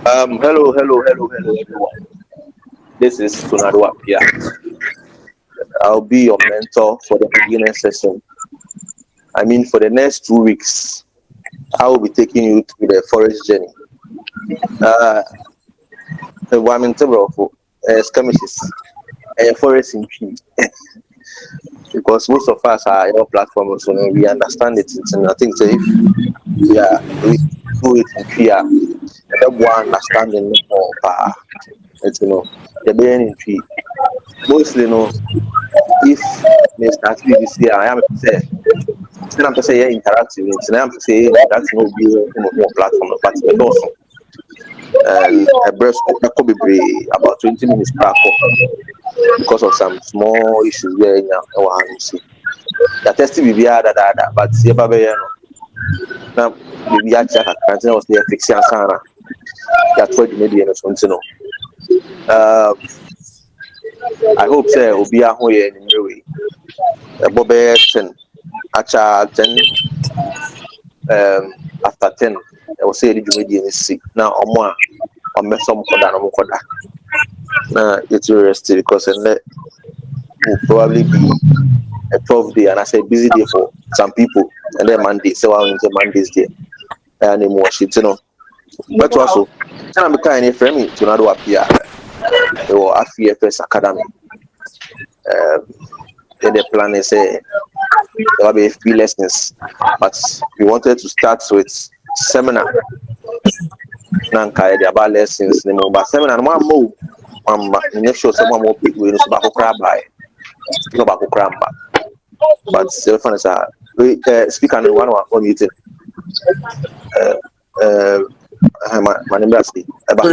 Hello, everyone. This is Tunadua Pia. I'll be your mentor for the beginner session. I mean, for the next 2 weeks, I will be taking you through the forest journey. Uh, I'm in several of skirmishes and forest in tree because most of us are your platform, so we understand it. And I think so if we do it in tree, everyone understanding more. It's the being in tree. Mostly, if they start this year, I am say, then I'm say yeah, interactive. It's I'm say that's no be more platform, but but also and a breast could be about 20 minutes back because of some small issues there in our see. The testing will be other but see baby now maybe I check a canteen was there fixing sana. That's what you maybe and something. Uh, I hope say will be a whole year in your way. A Bobby 10 actually 10 after 10 I will say the Jumedian see now or more or mess some koda no koda. Now it's rested because and that will probably be a 12 day and I say busy day for some people and then Monday so on into Mondays day and then more shit but also and I'm kind of frame to not appear or Afrifx Academy then the plan is there will be a few lessons but we wanted to start with seminar nanka the about lessons but seminar one more make sure someone more people in so back crab by no back crab but still fun is speaker and one meeting uh, uh, my name is Eba.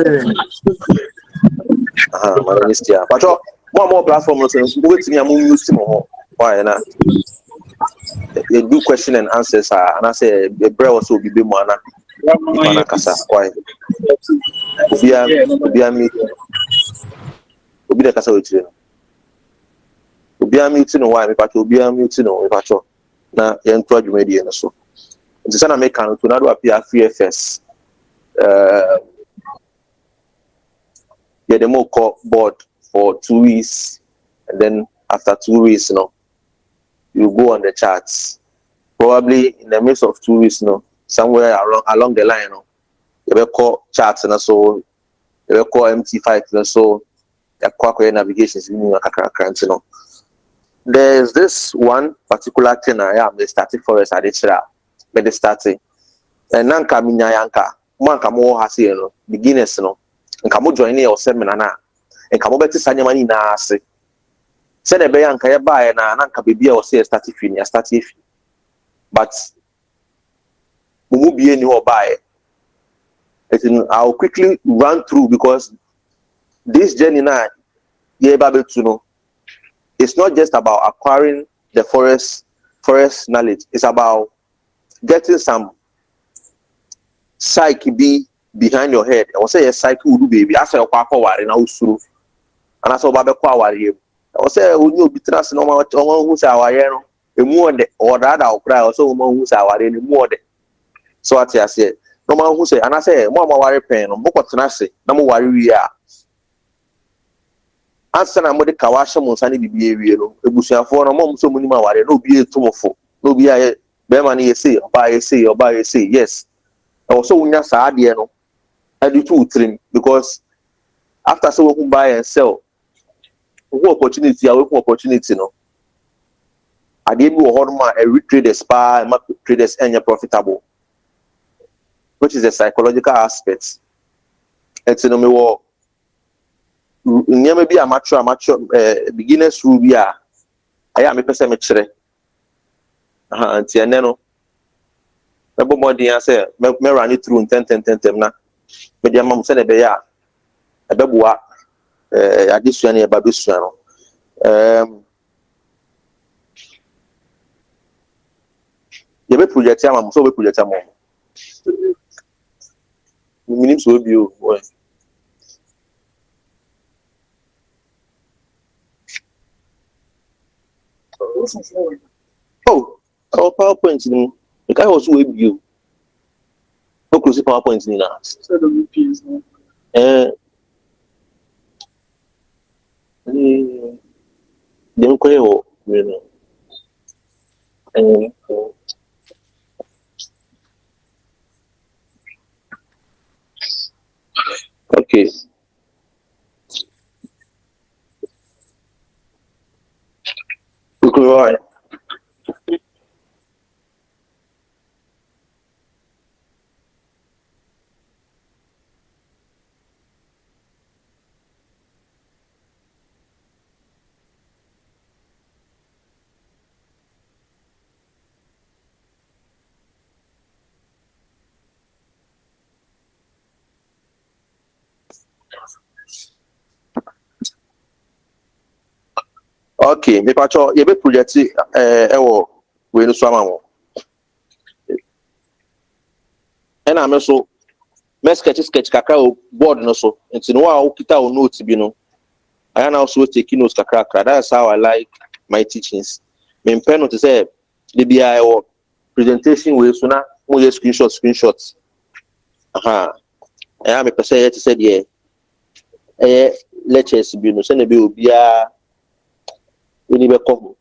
My name is Tia. But one more platform also go to me and move to why na you do question and answers and I say the bread also be more na ipana kasa why obi me obi the kasa with you obi me to know why me pa obi me to know me pa na yen to adwumadi no so nti sana make kan to na do appear Afrifx the more board for 2 weeks and then after 2 weeks you go on the charts probably in the midst of 2 weeks somewhere along the line you will call charts and so you will call MT5 and so the quack navigations there's this one particular thing I am the static forest at the starting and nanka minya yanka manka mo hase beginners nka mo join your seminar na nka mo beti sanya mani na ase said the yanka ya bae na nka bebia o say start if but mumu bie ni o bae I'll quickly run through because this journey na ye babe to it's not just about acquiring the forest knowledge, it's about getting some psyche be behind your head. I will say a psyche will baby. I say a quack or in house and I saw Baba Quawari. I will say who be trust no matter who's our a more or that I'll cry or so who's our any more. So I said, no man who say, and I say, Mama worry pen, or Moko Tanasi, no more worry we are. Answer na mode kawasha monsani bibi ebusuafo no mom so munima ware no bi etumofo no bi aye be ma na yesi oba yesi yes also unya saa de no adu to utrim because after so we buy and sell who opportunity no ade bi wo hodoma every traders pa ma traders enya profitable which is a psychological aspect etino me wo maybe amateur beginners rule bi a aya me pese me kire anti ene no ebo modern ya say me run it through 10 na me dia mam se na be ya ebeboa adesua na e ba besua no ye be project ya mam so be project am minim so bi o oh, our PowerPoint the guy was way view. No close PowerPoint in that. So the VPs. Then you know. Okay. Right. Okay, me pacho ye be project ewo we no so ama mo. E na me so me sketch kakra o board no so. Nti no a okita o note bi no. I am also taking notes kakra kakra. That's how I like my teachings. Me pen no to say the BI or presentation we so na mo ye screenshots. Aha. E am me pese ye to say there. Lectures bi no se na be obi a we be come.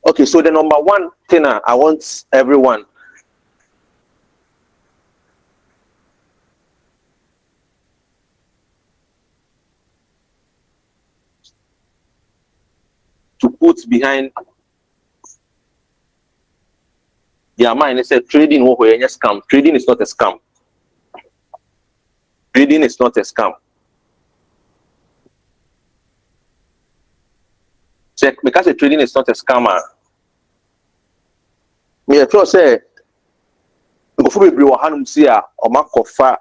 Okay, so the number one thing I want everyone to put behind their mind is that trading is scam. Trading is not a scam. Trading is not a scam. So because the trading is not a scammer, me I say before we bring one see or mark of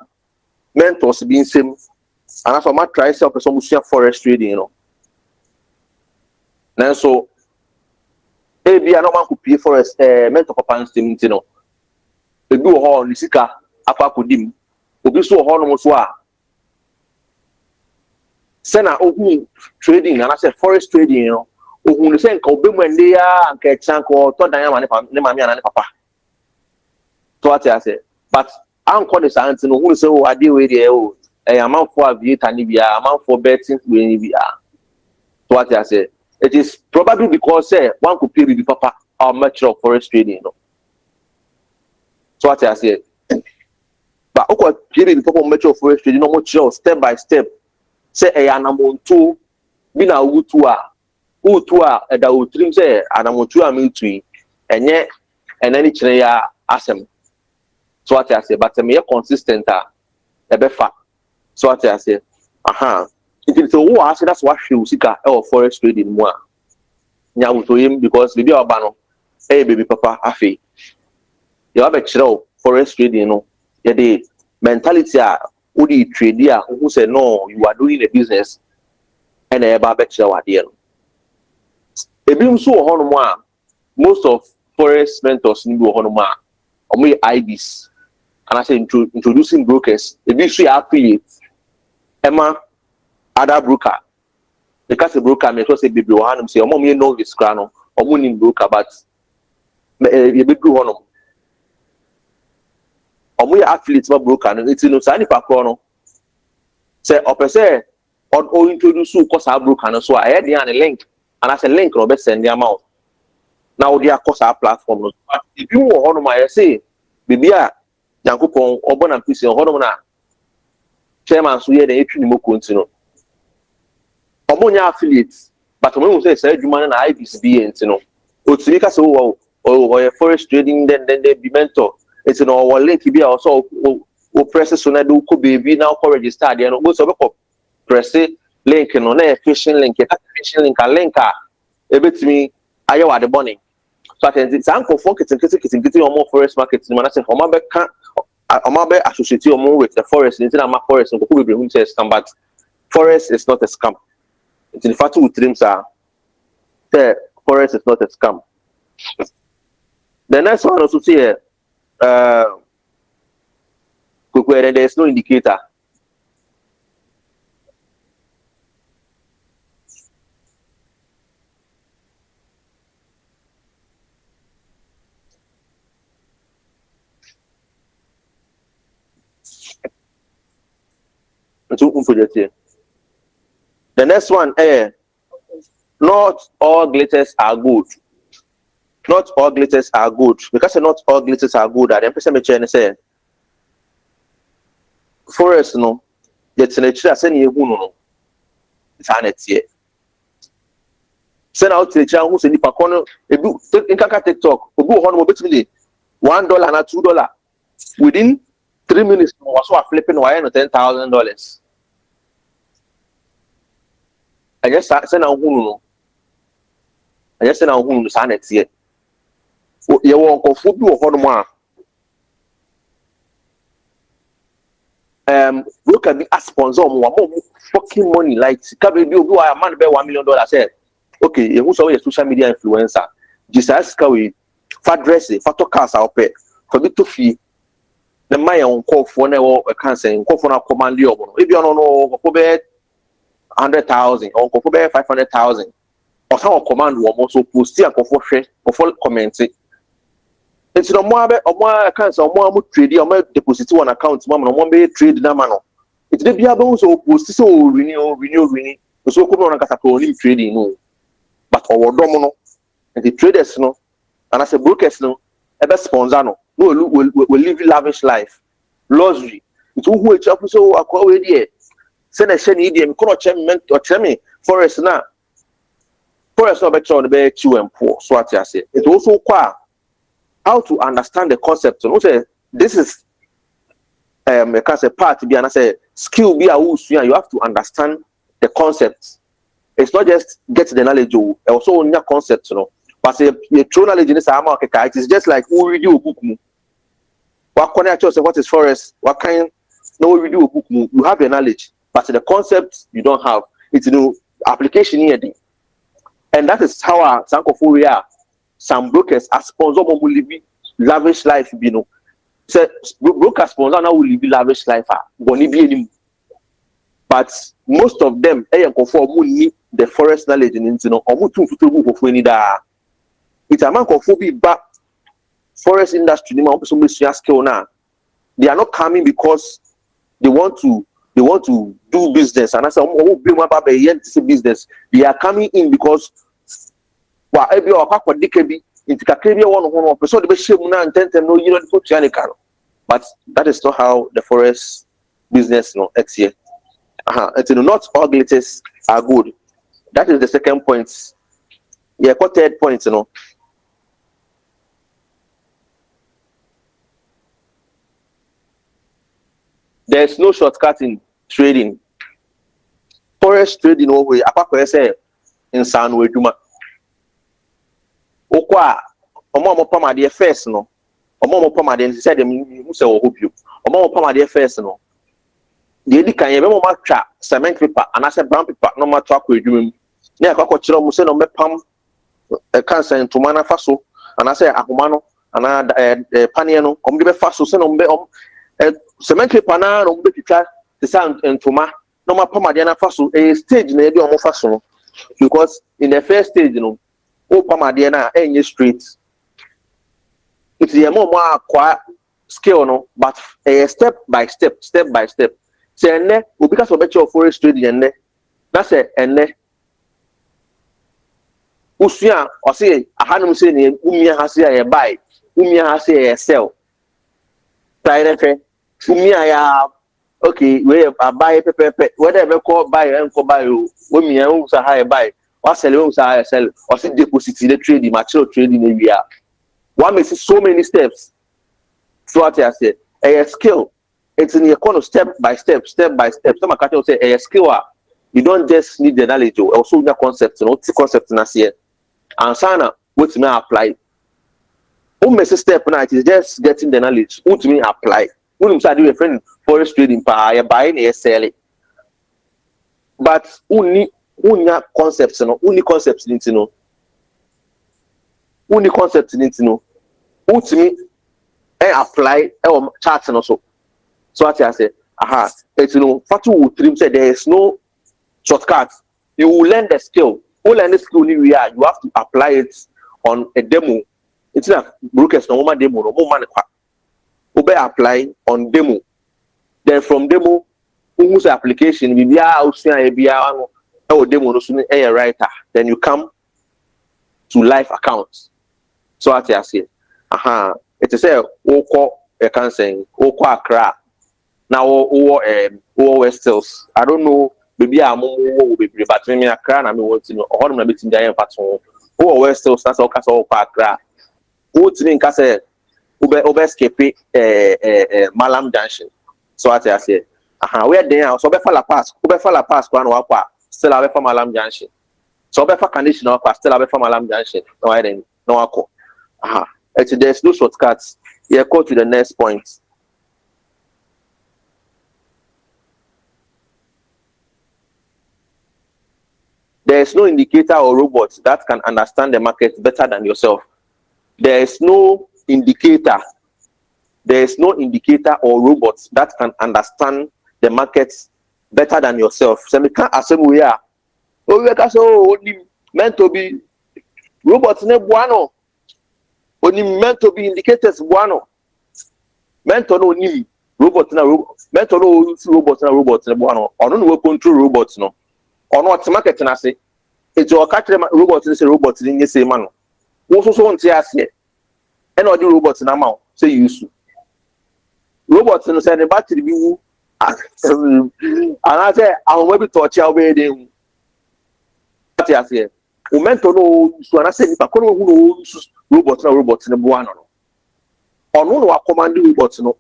mentors being same and after my try self some forex trading, you know. Now so maybe I no man could pay forex mentor papa nstem, you know. Ebi wo ho ni sika akwa kodim. Obi so ho no so a sena ohu trading and I said forex trading, you know. Ohu ni say nka obemu ende ya nka chan ko to dan ya ma ne mami ana ne papa. So what I say, but I'm calling this answer. Who say, oh, I deal with it. Oh, a amount for aviator, Nibia, amount for betting, Nibia. So what I say, it is probably because one could pay with the papa or much of forest trading. You know? So what I say, but okay, pay with the papa much of forest trading, no much step by step. Say a animal two, be now utua, that would dream say, animal two, I mean tree, and yet, and any chaya asem. So what I say, but I'm consistent. Ebefa. So what I say, It is a war, that's what she will seek our forest trading more. Now to him because the deal bano, hey baby papa, afi. You have a chill forest trading, you know. Yeah, the mentality who the trader who say no, you are doing a business and a barber chill at the end. A beam so honoma, most of forest mentors need honoma, or me IBs. And I say introducing brokers, a big affiliates, Emma, other broker. Because the broker may say baby one say mom you know this crano or money broker but you be do one or we affiliate my broker and it's no sani pa chrono say or say or introduce you cause our broker so I had the link and I say link no be send the amount now they are cause our platform but if you want one my say baby a yankopon obo na pisi on na chairman so here dey etwi ni mo continue omonya affiliate but when we say adwuma na IBs be ent no otumi ka say o forest trading then they be mentor it's no o link bi also o press so na do ko baby na ko register there no go so be ko press link no na phishing link a link a ebetumi aye wa de money so at the sanko for kitin o mo forest market no na say o ma be ka o ma be associate o mo with the forest ni na ma forest no ko be hu say scam but forest is not a scam. In fact, two dreams are the forest is not a scam. The next one also say, there is no indicator. project here. The next one, not all glitters are good. Not all glitters are good. Because not all glitters are good, I person me say Forex no, yet in a chair send you no. It's an here. Send out to the channel who say the pacono, a book in Kaka TikTok, who go on between $1 and $2. Within 3 minutes, was so flipping wire $10,000. I just send out who. I just send out who the sign it here. You walk of football for the one. Look at the sponsor more fucking money. Like, can we do a man pay $1 million? Said, okay, who's always a social media influencer? Just ask we fat dressing, fat cars out there for me to fee. The my own call for no cancer, call for a command you. If you don't know, go for 100,000 or go for 500,000. Or some command will also post here for commenting. It's no more accounts or more trade or more deposit on accounts, mom, one way trade na mano. It's the Biable so post so renew. So come on a trading no. But our domino and the traders no, and as a brokers no, ever sponsor no, will live lavish life. Luxury. It's who each up so I call it here. Send a shen idiom, cannot meant or tell me Forest now. Forest no better on the bed, chew and poor. So what I say. It's also quite how to understand the concept. So this is a concept part to be and I say skill be a you have to understand the concepts. It's not just get the knowledge, also on your concept, But say true knowledge in this it is just like who read you book. What connect yourself, what is Forex? What kind no read you book? You have the knowledge, but the concept you don't have. It's application here. And that is how our Sankofuria, some brokers are sponsor will live lavish life, So broker sponsor now will live lavish life, but most of them, need the Forex knowledge in it's a man of back Forex industry, they are not coming because they want to do business. And I say, business. They are coming in because into but that is not how the Forex business here. Not all glitters are good. That is the second point. Yeah, what third point, There's no shortcut in trading. Forex trading over apart say in San Weduma. Okwa omo pamade first no. Omo pamade said them who say hope you. Omo pamade first no. The edi kan ye be mo matwa cement paper and I say brown paper no matwa ko edwum. Na akwa kire mo say no mepam cancer into mana faso and I say ahoma no and panie no kom de be faso say no be cement paper na no be twa the sound entoma no ma pamade na faso a stage na e be omo faso because in the first stage o pamade na enye straight it's the more akwa scale no but step by step say enne obi ka so be che Forex trading enne na say enne usua o say ahanum say ne umia ha say ya buy umia ha say ya sell try umia ya okay we buy pepe whether be call buy and call buy o umia o say ha buy o sell o say sell o say deposit the trading material trading area one makes so many steps so what I say a skill it's in your corner step by step some catch say a skill you don't just need the knowledge also the concept the concept na here and sana what me apply step now it is just getting the knowledge what me apply when say do a friend Forex trading you buy and sell it but only concepts only concepts need to know what me apply chart also so what I say it's fatu trim said there is no shortcut. You will learn the skill. You learn the skill you have to apply it on a demo. It's not brokers no woman demo no woman apply on demo. Then from demo who's application be a demo no writer, then you come to live account. So what I say, it is a oko a cancer, oko Accra. Now West Hills. I don't know, maybe I'm more but maybe a crown I want to know all my bit in the pattern. West Hills, that's all castle Accra. What's in Cassa Ubescape Malam Junction. So what I say, we're there, so Befala Pass, one wapa, still away from Malam Junction. So Befa condition up, still away from Malam Junction. No, I didn't, no, ako. There's no shortcuts. Yeah, go to the next point. There is no indicator or robot that can understand the market better than yourself. There is no indicator. There is no indicator or robot that can understand the market better than yourself. So we can't assume we are. Oh, we are so only meant to be robots ne buano. Only meant to be indicators buano. Meant to know ni robots na robot. Meant to know robots na robots ne buano. Or no control robots no. Or not market na say it's your catch robot say robot in say man wo so won tie ase e na odi robot na ma say use robot no say the battery bi wu ana say awon bi touch ya we dey tie ase o mento no so ana say ni pa ko no hu no robot na bo ano no onu no wa command robot no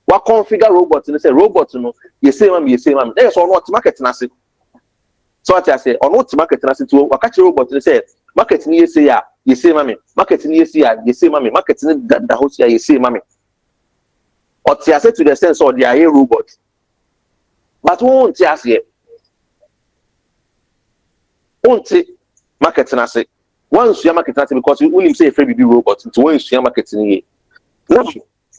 wa configure robot no say robot no ye say mam there so no market na say. So what I say, on what market na to wakachi robot say market ni say ya, you say mami, market ni say ya, you say mami, market ni da house ya, you say mami. Or I say to the sense of they are a robot. But won't say market na say once you market na say because you only say a free robot to once you market ni. Now,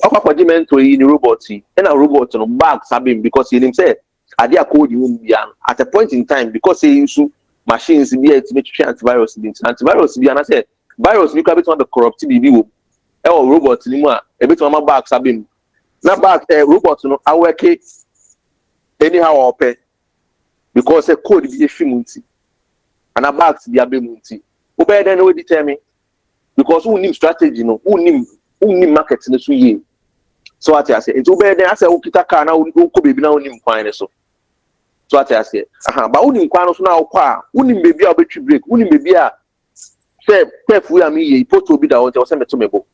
okwa demand to in robot and a robot no bag sabim because you say at a point in time because they use machines be to make antivirus be and I said virus you can be the corrupt be robot anymore a bit of my back sabim now back robot no I work anyhow or pay because a code be a fimunti and a back be a bemunti obey then we determine because who need strategy no who need market in the year. So what I say it's obey then I say okita car now who could be now him fine so. So what I say, but unim kwano so na okwa, unim baby a betri break, unim baby a pep we am ye, poto bi da won say meto mebo.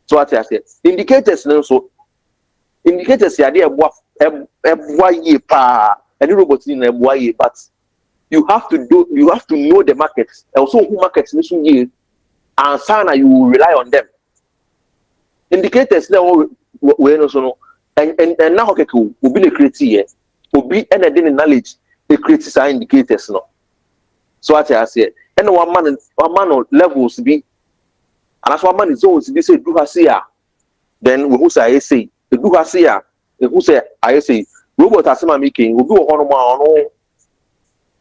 So what I say, indicators no so indicators ya dey eboa ye pa, any robot ni na eboa ye, but you have to know the market. Also who market ni so ye, and sana you will rely on them. Indicators na we no so no, and now okay will be the create Obi and a knowledge they create sign indicators no. So what I say, and one man levels be, and as one man is always be say do hasia, then we who say do hasia, who say I say robot asema making will do on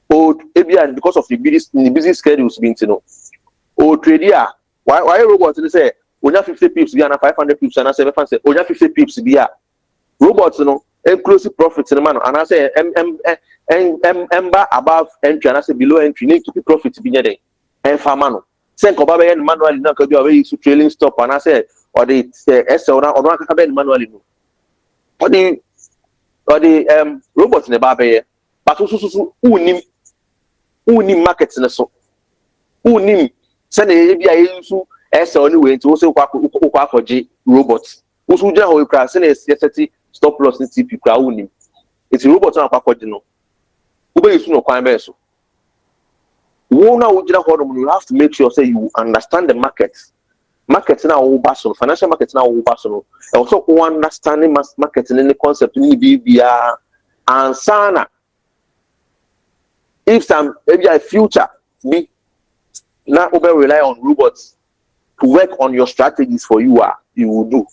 old ABN because of the busy schedules being to know. Old trader, why robot they say we have 50 pips be and 500 pips and I say we have 50 pips be robots no. Inclusive profits in the man, and I say above entry, and I say below entry, need to be profit be there. And for man, send Kobabe and manually not could be away to trailing stop, and I say, or the SL or not manually. Or the robots in the barbe, but also who need markets in the so who need send a ABI SL anyway to also robots. Who's who just how you cross in a stop loss in TP crowd. It's a robot on a package. Ube is no crime. So, you have to make sure say you understand the markets. Markets now all basel, financial markets now all basel. Also, understanding markets in the concept in BBR and Sana. If some maybe a future be now over rely on robots to work on your strategies for you you will do.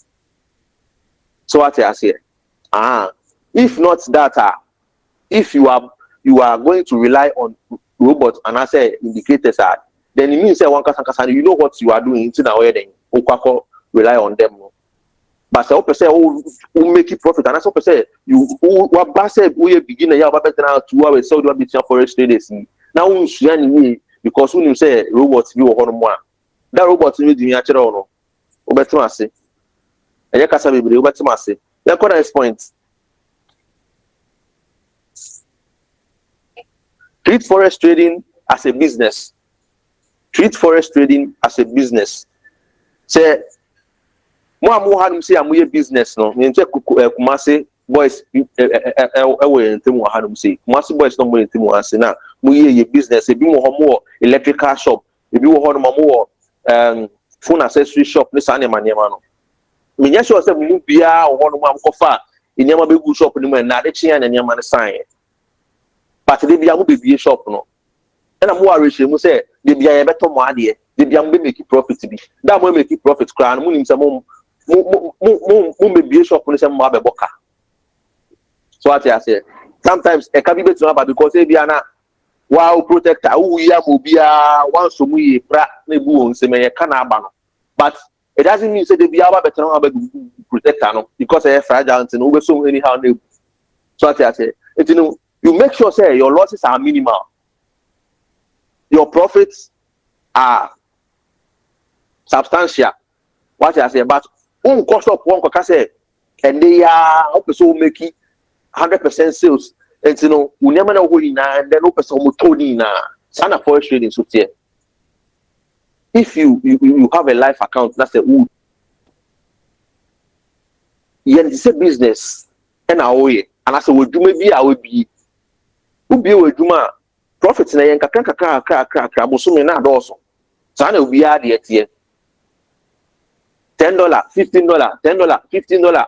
So what I say, if not that, if you are going to rely on robots and I say indicators then it means say one you know what you are doing into now then rely on them. But say open say who make it profit, and that's open say you what bass say we beginner ya better now 2 hours so do be forex traders. Now we share ni because when you say robots you ho no mo a that robot you do actually no obetima ase eye kasa bebre obetima ase. Then next point. Treat forex trading as a business. Treat forex trading as a business. Say mo hanum say amoye business no me nche Kumasi boys we ntem mo hanum say Kumasi boys no mo ntem mo ase na mo ye business e bi mo ho mo electrical shop e bi wo ho no mo phone accessory shop ne sa ne manema no me nya sure say mo bia wo ho no mo am kofa enema be gu shop ni mo na de chia na enema ne sign but de bia mo be bie shop no na mo arrange mo say de bia ye beto mo ade de bia mo be make profit bi da mo make profit kra no mo nim say mo be shop no say mo abeboka. So what I say sometimes e can be better about because e bia na wow protector who ya mo bia wan so mu ye pra na bu won se me ye kana aba no but it doesn't mean say de bia aba better na protector no because e fragile no we so anyhow na. So what I say you make sure say your losses are minimal, your profits are substantial. What I say but one cost up one can say and they are also making 100% sales and we never know who in and then open some Tony na sana forex trading so here. If you have a life account that's a wood it's a business and I say we do maybe I will be who be we do ma profits na yen kakra boso me na also sana we be ade here $10, $15, $10, $15.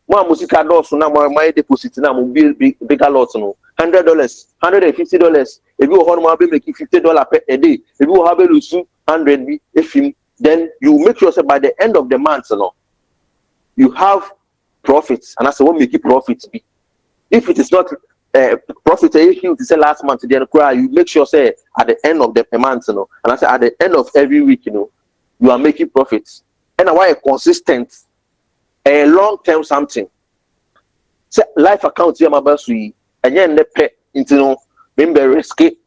More musica dollars na my deposit na mo bigger lots no $100, $150. If you want to make $50 per a day, if you have a lose 100 if him, then you make sure that by the end of the month, you have profits, and that's what make it profits be. If it is not profit, if you say last month, then you make sure say at the end of the month, and I say at the end of every week, you are making profits. And why a consistent, a long-term something. Say life account here, my boss, and then the pay into member risky.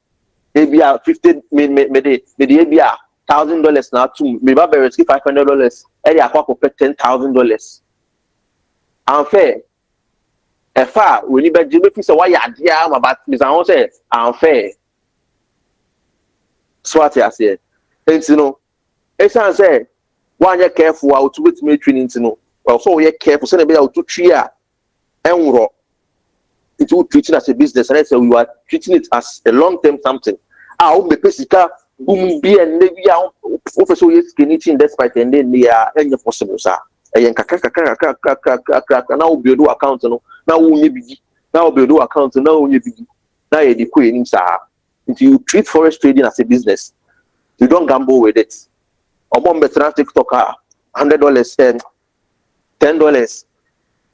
Maybe 50, maybe $1,000 now too. Maybe risky $500. And they are $10,000. Unfair. If when you bet Jimmy Fisher, why you are about Miss I say unfair. So what I said, it's it's say. One year careful out to with me training to know. Also, you're careful, send a bit out to tria and raw. It will treat it as a business, and I say we are treating it as a long-term something. I'll be physical, be and maybe I'll also yes, anything despite and then they are any possible, sir. And now build account, now we be now build account, now we be now you're the queen, sir. If you treat forex trading as a business, you don't gamble with it. Obon better TikTok $100 $10.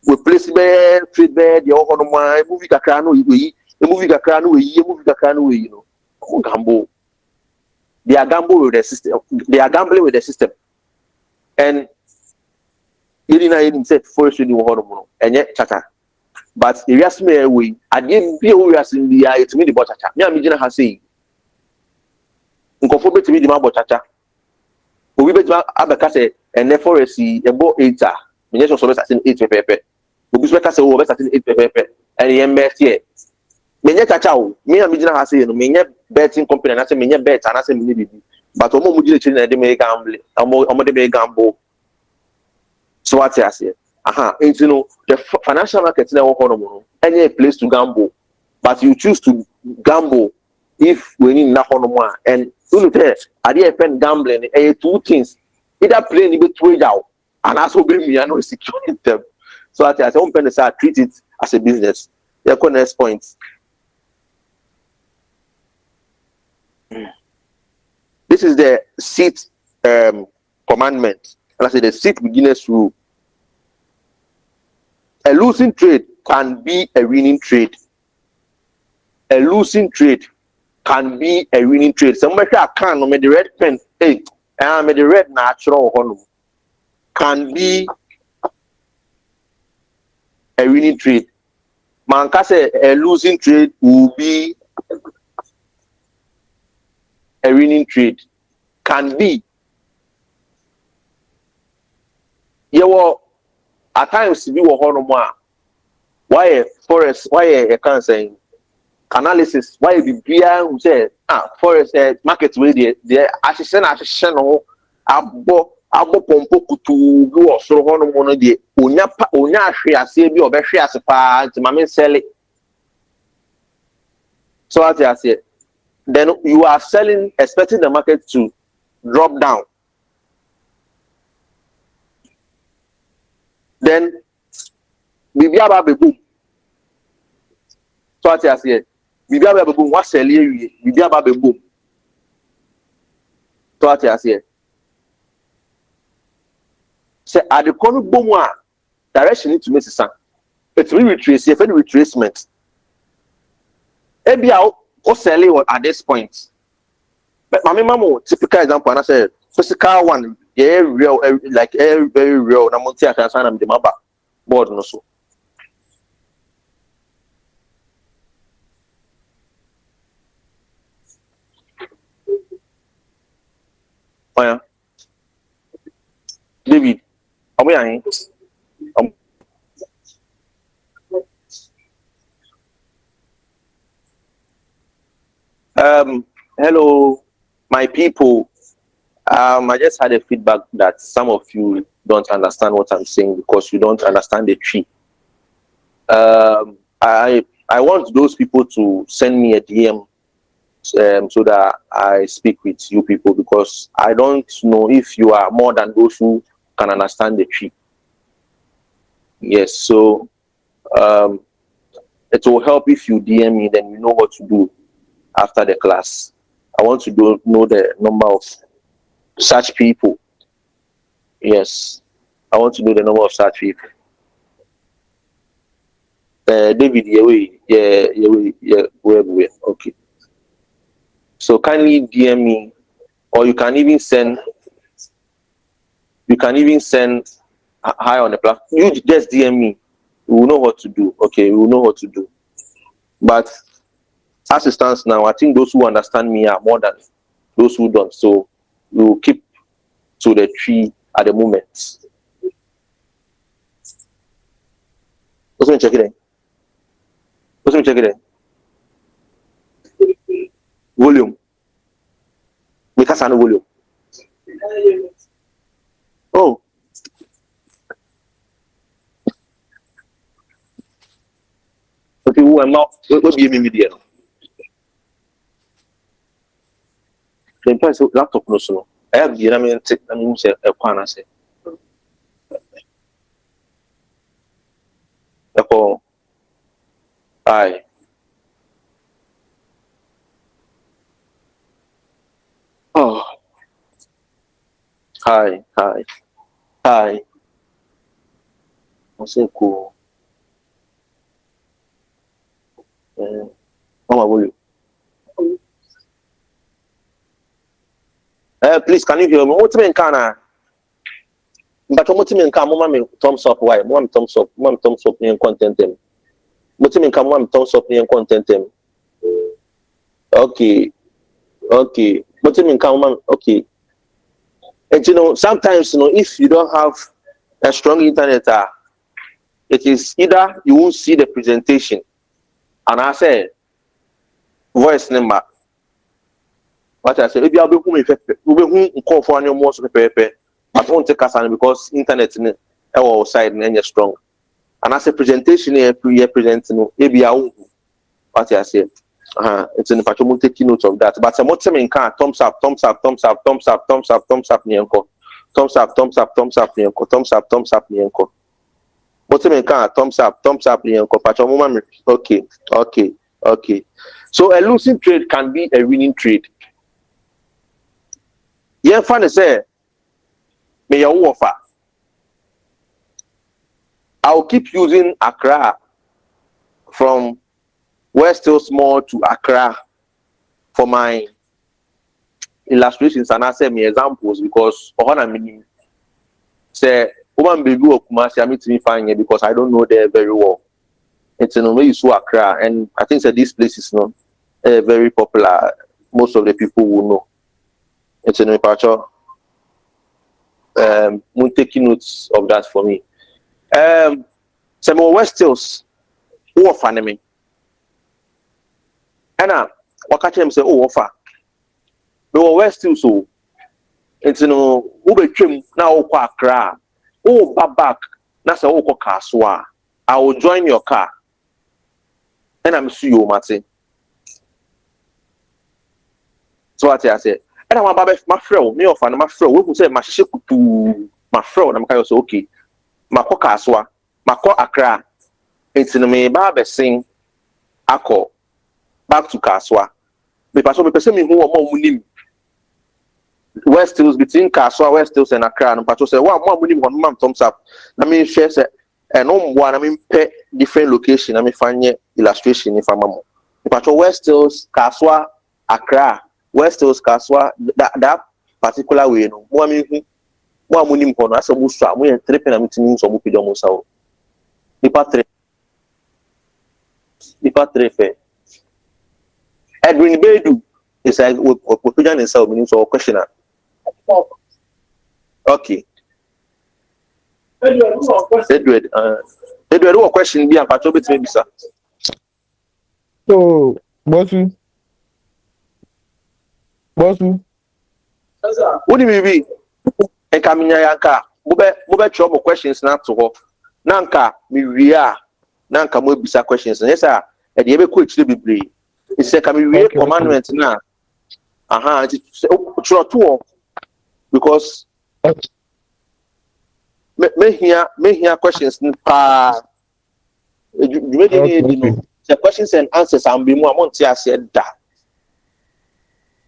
We place bed, trade bed, the all on my movie kakano we movie kakano we gamble. They are gambling with the system. They are gambling with the system. And you didn't say first you know and yet chatter. But if you ask me we I didn't be always in the eye to me the chatter. Me and me has say Nkofo to me the man chatter. We bet abaka say and therefore see about 8 me just so better 8 pepe we better say we better 8 pepe and yen bet here me nya chacha o me am gina ha say no me nya betting company na say me nya bet na say me bibi but omo mu gina chiri na de me gamble omo de me gamble. So what I say and the financial market na wo no mo any place to gamble but you choose to gamble if we need na hono and you know I did gambling two things either playing between you and also be me and securing them. So I say treat it as a business. The next point. This is the seat commandment. And I say the seat beginner's rule. A losing trade can be a winning trade. A losing trade can be a winning trade. Somebody can make the red pen, hey, and the red natural honor can be a winning trade. Man can say a losing trade will be a winning trade. Can be. At times we were on more. Why Forex? Why a can say analysis? Why be beer who say Forex market way the ashen no abo pompo kutu bi wo soro hono mo no de onya ahwe ase bi obehwe ase pa nti mame sell it. So what I say, then you are selling expecting the market to drop down. Then bibi aba be boom. So what I say, bibi aba be boom, what sell you bibi aba be boom. So what I say, say at the corner boom one direction need to make sense. It will retrace if any retracement. Maybe I'll sell it at this point. But my mama typical example and I said physical one, yeah, real like very real. I'm going to sign them the map board no so. Oh yeah, David, are we here? Hello, my people. I just had a feedback that some of you don't understand what I'm saying because you don't understand the tree. I want those people to send me a DM so that I speak with you people because I don't know if you are more than those who can understand the tree. Yes, so it will help if you DM me, then you know what to do after the class. I want to know the number of such people. Yes, I want to know the number of such people. David, yeah, where. Okay. So kindly DM me, or you can even send. You can even send hi on the platform. You just DM me. We will know what to do. Okay, we will know what to do. But as it stands now, I think those who understand me are more than those who don't. So we will keep to the tree at the moment. Let's me check it in. Let's me check it in. Volume. Because I know volume. Oh. Okay, who am I? What give me media? The price of laptop no so. I have the I mean say a corner say. Therefore, hi. Oh. Hi. I say cool. Mama volume. Please, can you hear me? What's me in Ghana? But what's me in Ghana? Mama, thumbs up. Why? Mama, thumbs up. Mama, thumbs up. Me content them. What's me in Ghana? Mama, thumbs up. Me content them. Okay. What's me in Ghana? Mama, okay. And you know, sometimes if you don't have a strong internet, it is either you won't see the presentation, and I say voice number. What I say, maybe I'll be who call for any more paper. I won't take us because internet in our side and strong. And I say presentation here presenting maybe I won't. What I say, it's in the patron taking note of that. But some more time can thumbs up, thumbs up, thumbs up, thumbs up, thumbs up, thumbs up, Nianko. Thumbs up, thumbs up, thumbs up, Nianko. Thumbs up, thumbs up, Nianko. What time can thumbs up, Nianko. Patron moment. Okay. So a losing trade can be a winning trade. Yeah, funny say, may your offer. I'll keep using Accra from West Still Small to Accra for my illustrations and I say me examples because I mean say Woman baby or Kumasi, I mean to me fine here because I don't know there very well. It's in a way you saw Accra, and I think that this place is not very popular. Most of the people will know. It's in a picture. Taking notes of that for me. Some more West Hills, who offer me. And what catch him say, oh, offer. We were West Hills, so it's no who be trim now, Accra. Oh, back. That's a whole Kaswa. I will join your car. And I'm see you, Martin. So what I said. And I'm about my friend, me of my friend. We could say my ship to my friend. I'm kind of okay. My Kaswa, my Accra. It's in me, Baba sing. Ako back to Kaswa. Because we person me who are more munim. West Hills between Kaswa, West Hills and Accra. And Pacho say, "Wow, more munim one man thumbs up." I mean, share say, and one. I mean, pay different location. I mean, find illustration if I'm more. Pacho West Hills, Kaswa, Accra. West Hills, Kaswa. That particular way, no. More I mean, more munim kono. Asa musa. More tripping. I mean, to so mupi domo sao. Nipa tre. Edwin Bedu is like we put in self meaning so question. Okay. Edward, what question be and patch bit maybe sir. So, Bosu. What do you mean? And Kaminya Yanka, Mube trouble questions now to her. Nanka, Miria, Nanka Mobisa questions. And yes, sir, at the ever quick to be brave. It's a can commandment now. It's two because me hear questions. You the questions and answers and be more months. I said that.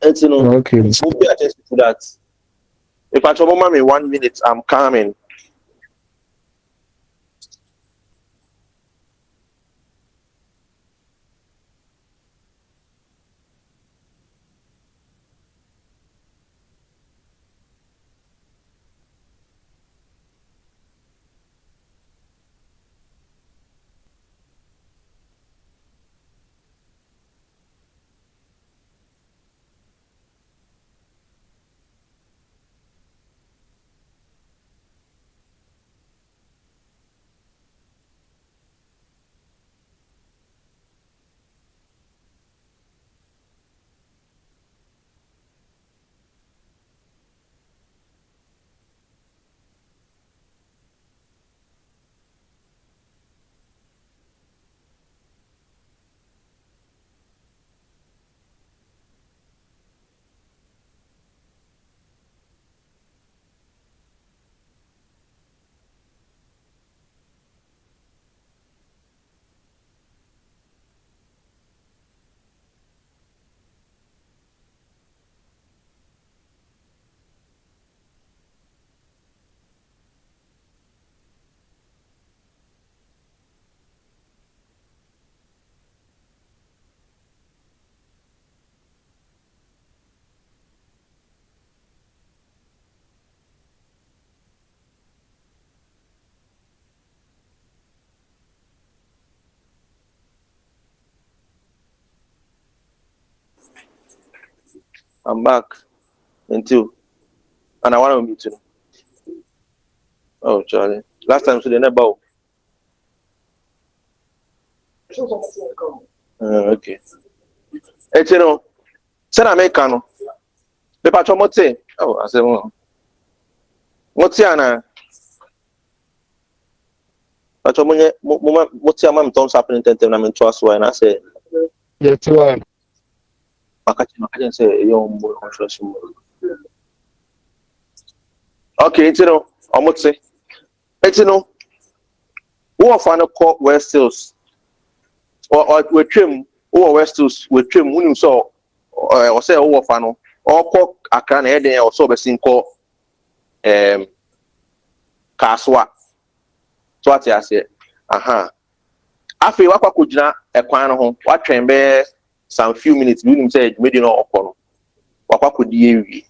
It's Okay. We'll pay attention to that. If I trouble me 1 minute, I'm coming. I'm back until and I want to meet you. Oh, Charlie. Last time, so they never. Okay. It's said Americano. The patron mote. Oh, I said, what's yana? Patron what's your mom don't happen in Tentam to us when I say, Yes, one. I can say, young boy, okay, it's I'm what say. It's who are final court West Hills or with trim or West Hills with trim when you saw or say over final or court a can head there or so be seen called Kaswa. So what I say, after what could you a quan home, what train bear some few minutes, you say, maybe no upon what could you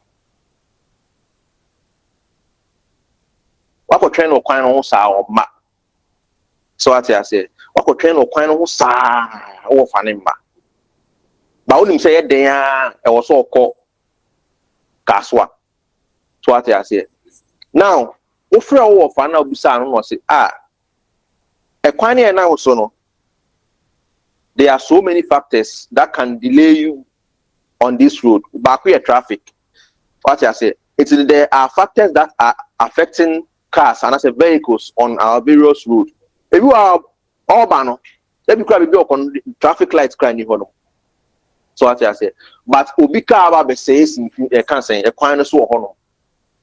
Wako train no kwan no sa o ma. So what I say, wako train no kwan no sa o fa ne ma. Ba onim say den a e wo so okọ kaswa. So what I say. Now, if you are fan of Busan, no say a kwan e na so no. There are so many factors that can delay you on this road. Back with traffic. What I say, there are factors that are affecting cars and as a vehicles on our various roads. If you are urban, let me grab on traffic lights crying. So what I say, but Ubika about says a cancer, a quite so honor.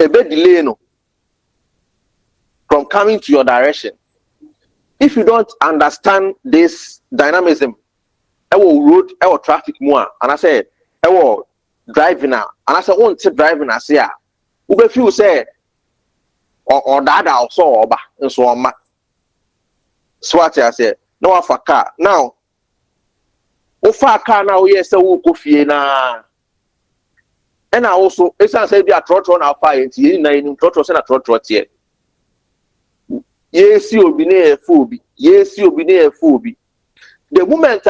A bit delay no from coming to your direction. If you don't understand this dynamism, road, traffic more, and I say, driving now, and I say, won't driving as here. Ube few say, or that also, or and so on. So what I say, no for car now. Ofa car now, yes, a woo coffee na. And I also, it's not say be a trot on our fire, in trot and a trot here. Yes, you'll be near Phoebe. Yes, you'll be near Phoebe. The moment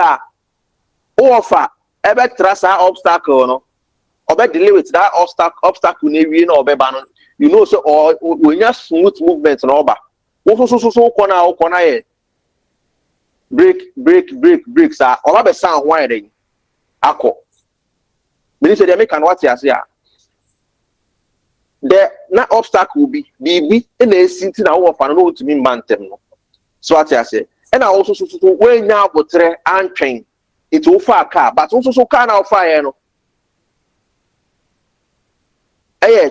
offer ever trust that obstacle, no, or better delay with that obstacle, no, you know, so or when you smooth movements and over. So corner, breaks are all of a sound wiring. Ako. Minister, they make an what you say. The na obstacle will be in a sitting out of an old to me mountain. So what I say, and I also so when now but and train it will far car, but also so car now fire no.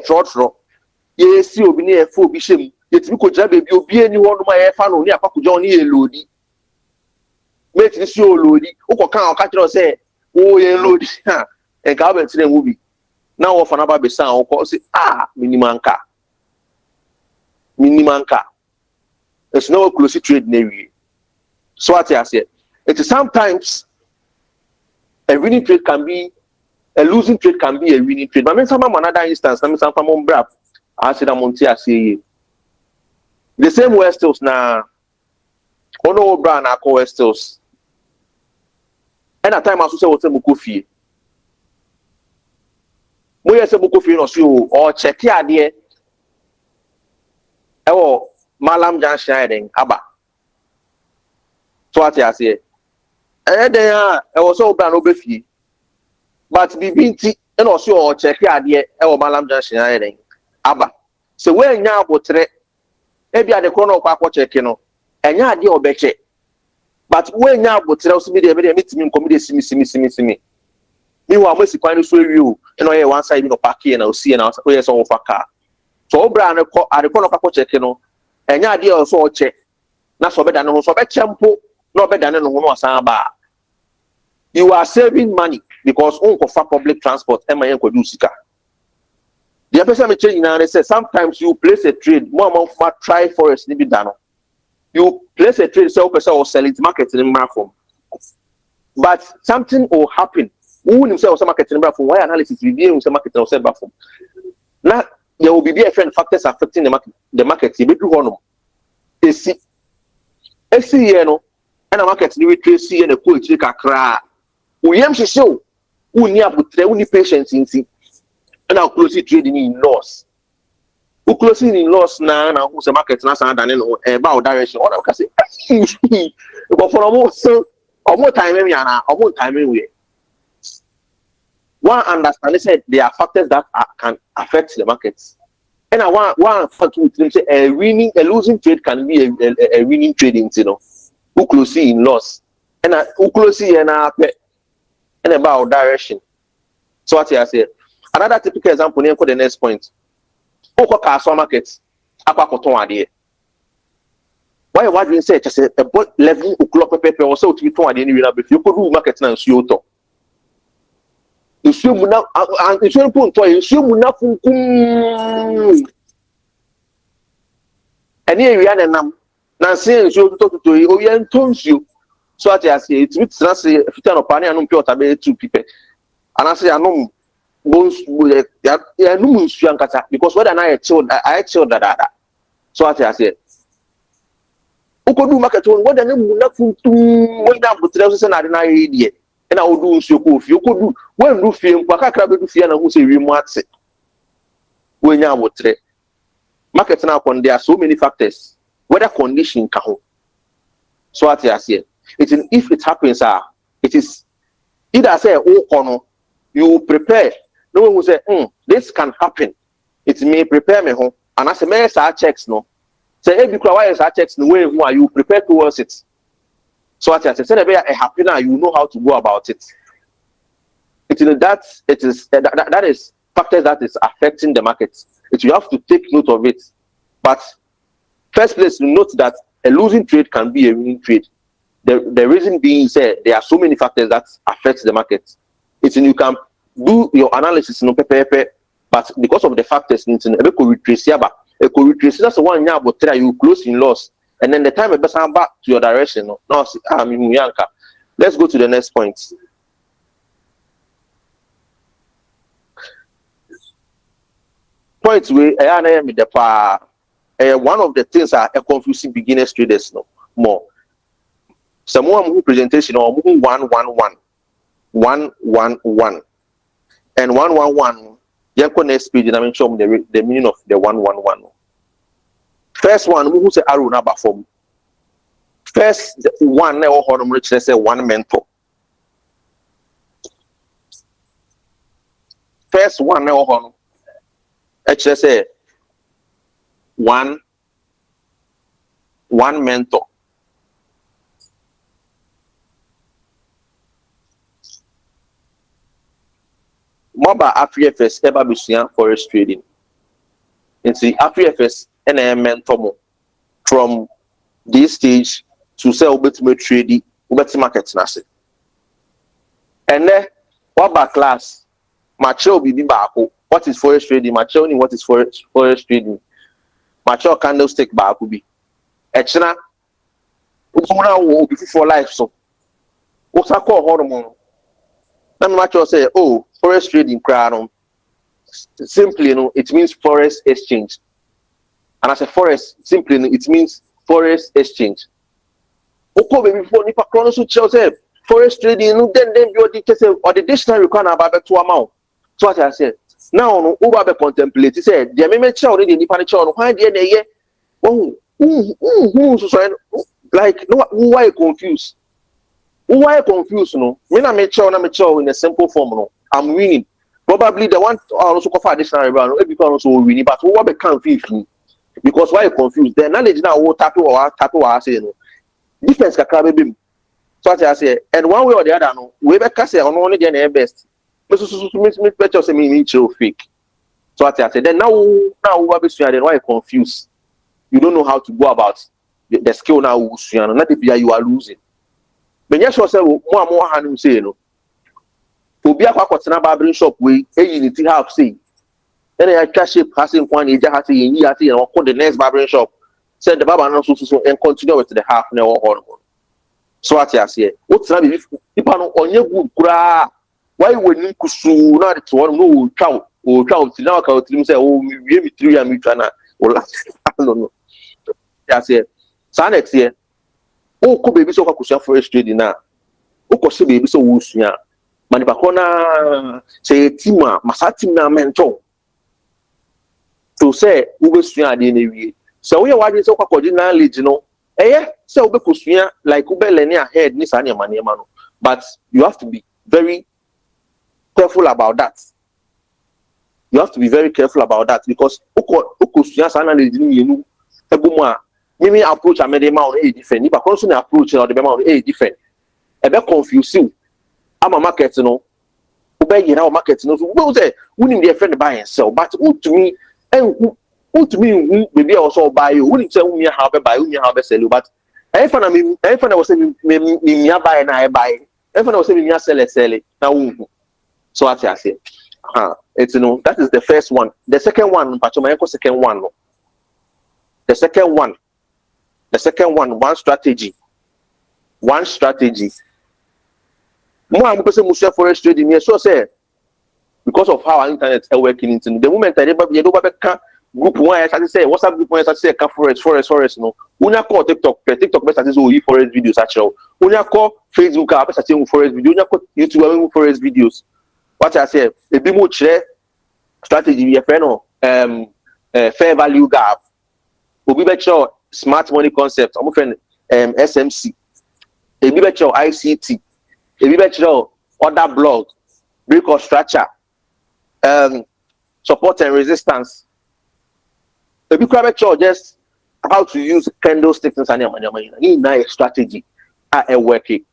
Trot. Yes, you be near full bisham. Yet we could baby be anyone my fan only a pack Johnny Lodi. Make this your Lodi. Who can catch us say, oh, yeah, Lodi, and Calvin to the movie. Now of another be sound or say minimanka. There's no close trade navy. So what I said, it is sometimes a winning trade can be a losing trade can be a winning trade. But when some another instance, some from Brap, I said I say the same Westills now. Ono brand I call Westills. And at time I say what's a Mukufi. Mo yẹ sẹ mo kò fi no so or check ya de Malam Junction den aba so what I say den so bra no be fie but bibi nti e no so or check ya de Malam Junction den aba so we nya abotre e bia de kro no kwa check no enya ade obeche but we nya abotre so be de metimi nkomi de simi me wa mo sikwan so ewie and no one side no park here na o see na o yes on for car so bra na ko adekọ no kwa check no enya ade o so o check na so be da no so be chempo na be da no no asan ba you are saving money because on for public transport e ma yen ko do sika the person me change na say sometimes you place a trade more try Forex ni bi da no you place a trade so person or sell it market in market but something will happen. Who himself was marketing from why analysis review marketing or sell from. Now there will be different factors affecting the market. You be do one. See you know, and a market we trace and a coach kakra. We am show who near butre who patience in see and now closely trading in loss. Who closing in loss now who's a market now and about direction. What I can say, but for almost more time or more time anyway. One understand said there are factors that can affect the markets. And I one fact with them say a losing trade can be a winning trading, you know. Who closely in loss. And who closely and about direction. So what I say. Another typical example near the next point. Oko castle markets. Apa koton ade. Why what we say just a 11 o'clock paper or so to be ton ade ni we na be you could do market na nsuo to. Nsuo mu na nsuo punto nsuo mu na funkum. Eni ewia na nam na se nsuo to o ye ntonsuo. So what I say it with na say fita no pa na anum pe otabe 2 people. And I say anum bones ya num nsuo ankata because whether na I chill that. So what I say, uko do market one what na mu na funtu when na botre so na de na yedie e na odu nsuo ko fi uko do when do fi mpa kakra be do fi na hu se wi mu ate when nya botre market na kon there are so many factors weather condition ka ho. So what I say, if it happens it is either say kono you prepare no one will say this can happen, it may prepare me home and as a me say checks no say every why is checks the way who are you prepare towards it. So what I say it happen now you know how to go about it. That is factors that is affecting the market. You have to take note of it. But first place, note that a losing trade can be a winning trade. The reason being said there are so many factors that affect the market. You can do your analysis no paper, but because of the factors, that's the one you close in loss, and then the time it back to your direction. Let's go to the next point. Point where one of the things are confusing beginners traders no more. Someone who presentation or 111 111 and 111. Next page, and I'm showing the meaning of the 111. First one, who say arrow number form. First one, never hold rich. Let's say one mentor. First one, never hold. Let's say one mentor. Mobile Afrifx ever be forex trading. Into Afrifx and a mentor from this stage to sell ultimate trading, ultimate market nasi. And then what class? Mature be bako. What is forex trading? Mature what is forex trading? Mature candlestick bako be. Echna. Ukuna wo be for life so. What's call hormone? Then mature say forex trading crown. Simply, it means forex exchange. And as a forex, simply, it means forex exchange. Oko baby for nipa krono so say forex trading, then you or the dictionary can about to amount. So what I said. Now, no over be contemplate. He said, the me chow the nipa chow. Why the ye? Like no, why confused? Why confused? No, when I me chow in a simple form. No, I'm winning. Probably the one also for additional round, because also winning, but what be confused because why you confused? The knowledge now what tattoo or say no difference can be. So what I say, and one way or the other, no, we be say on only the best. Me better say me fake. So what I say, then now what be then why you confused? You don't know how to go about the skill now. Not if you are losing. But yes, you say more hand say no. Obi akwa barbering shop we unity have say then I cash it passing one age has say the next barbering shop send the barber so and continue with the half now or so what I say what's na be people no onye good kura why when you kusu na to one no chow now ka trim say we me 3 am try no I say so next year ko baby so ka kusu for trading na ko se baby so wo sua Manipakona say team masa team na mentor to say ube suya de newie so we wadi so kwa knowledge no say ube kusuya like ube learning ahead ni sani manema no but you have to be very careful about that. You have to be very careful about that because okusuya sana le dinu yenu ebumwa mimi approach amedema on different ni bakon so na approach na de bema on different ebe confuse you. I'm a market, market, so say winning their friend buy and sell, but who to me, who maybe also buy you, who say who have a buy, who have a sell, but I was saying me buy and I buy, I was saying me sell it. Now, so what I say, it's that is the first one. The second one, second one, the second one, one strategy. More I'm person must forex trading here. So say because of how our internet is working into the moment I never group one I start say WhatsApp group one I start say Forex no. Unya call TikTok best start say Forex videos actually. Unya call Facebook best start say Forex video. Unya call YouTube Forex videos. What I say, a bit more strategy we friend no fair value gap. Obi bet your smart money concept. I'm friend SMC. A bit bet your ICT. A bit bet your other blog. Break of structure. Support and resistance. A bit bet your just how to use candlesticks and money. Need nice strategy. Are working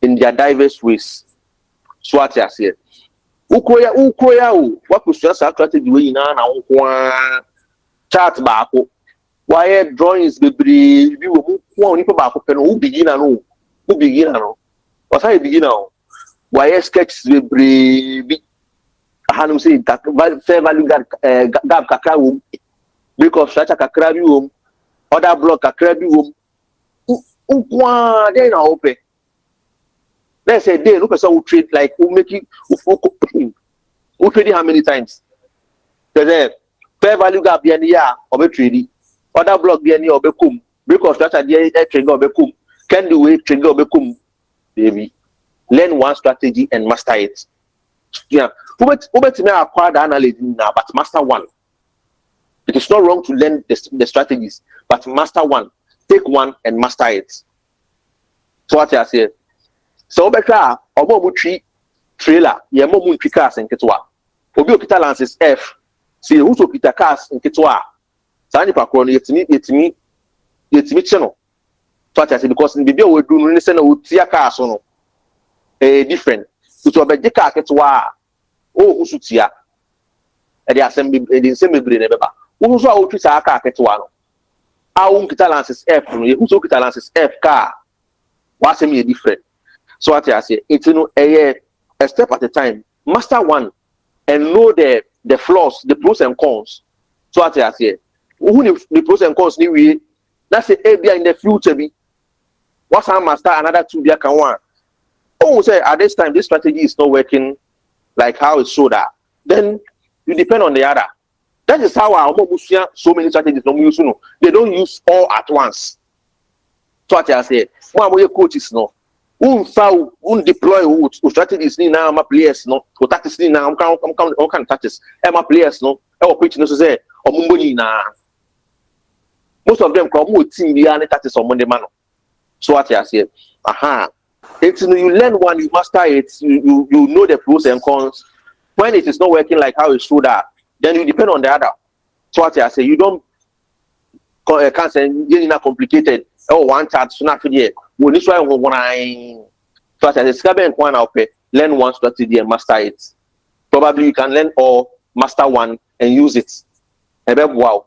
in their diverse ways. So what I say. Ukoya what was just strategy we na chart baako. Why drawings bebree bi wo mu nipa baako pe no who beginner no. What I beginner no. Why sketches bebree bi hanum say fair value gap kakra wo break of structure kakra bi wo other block kakra bi wo ukwa dey na open. Let's say they look at some trade like who make it who trade how many times? There's fair value gap be any year or be trading. Other block be any or be kum. Break of structure be trade or be kum. Can do way trade or be kum. Baby. Learn one strategy and master it. Yeah. Who bet me acquire the analysis now, but master one. It is not wrong to learn the strategies, but master one. Take one and master it. So what I say. So better obo trailer ye mo mu cars nketwa obi okita lances F see who so okita cars nketwa sa nipa kro no yetimi channel so I say because in bibia we do no say na otia cars no different so obeje car ketwa o usutia e dey assembly e dey nsem bebre na beba wo so a otwi sa car ketwa no a wo nkita lances F no ye who so okita lances F car wa say me different. So what I say, it's a step at a time. Master one and know the flaws, the pros and cons. So what I say, who the pros and cons ni we that's the area in the future be. What's our master another two be can one. Oh, say at this time this strategy is not working like how it should have. Then you depend on the other. That is how our so many strategies don't use. They don't use all at once. So what I say, one of your coaches no. Deploy strategies ni na ma players no o tactics ni na kan tactics ma players no e wo pitch no so say omumbo ni na most of them come with team bi and tactics on Monday man. So what I say it's you learn one, you master it, you know the pros and cons. When it is not working like how it should have, then you depend on the other. So what I say, you don't can't say it's not complicated. Oh, one chart so not for there. Well, this one so as a scaben one out learn one strategy and master it. Probably you can learn or master one and use it. And then wow.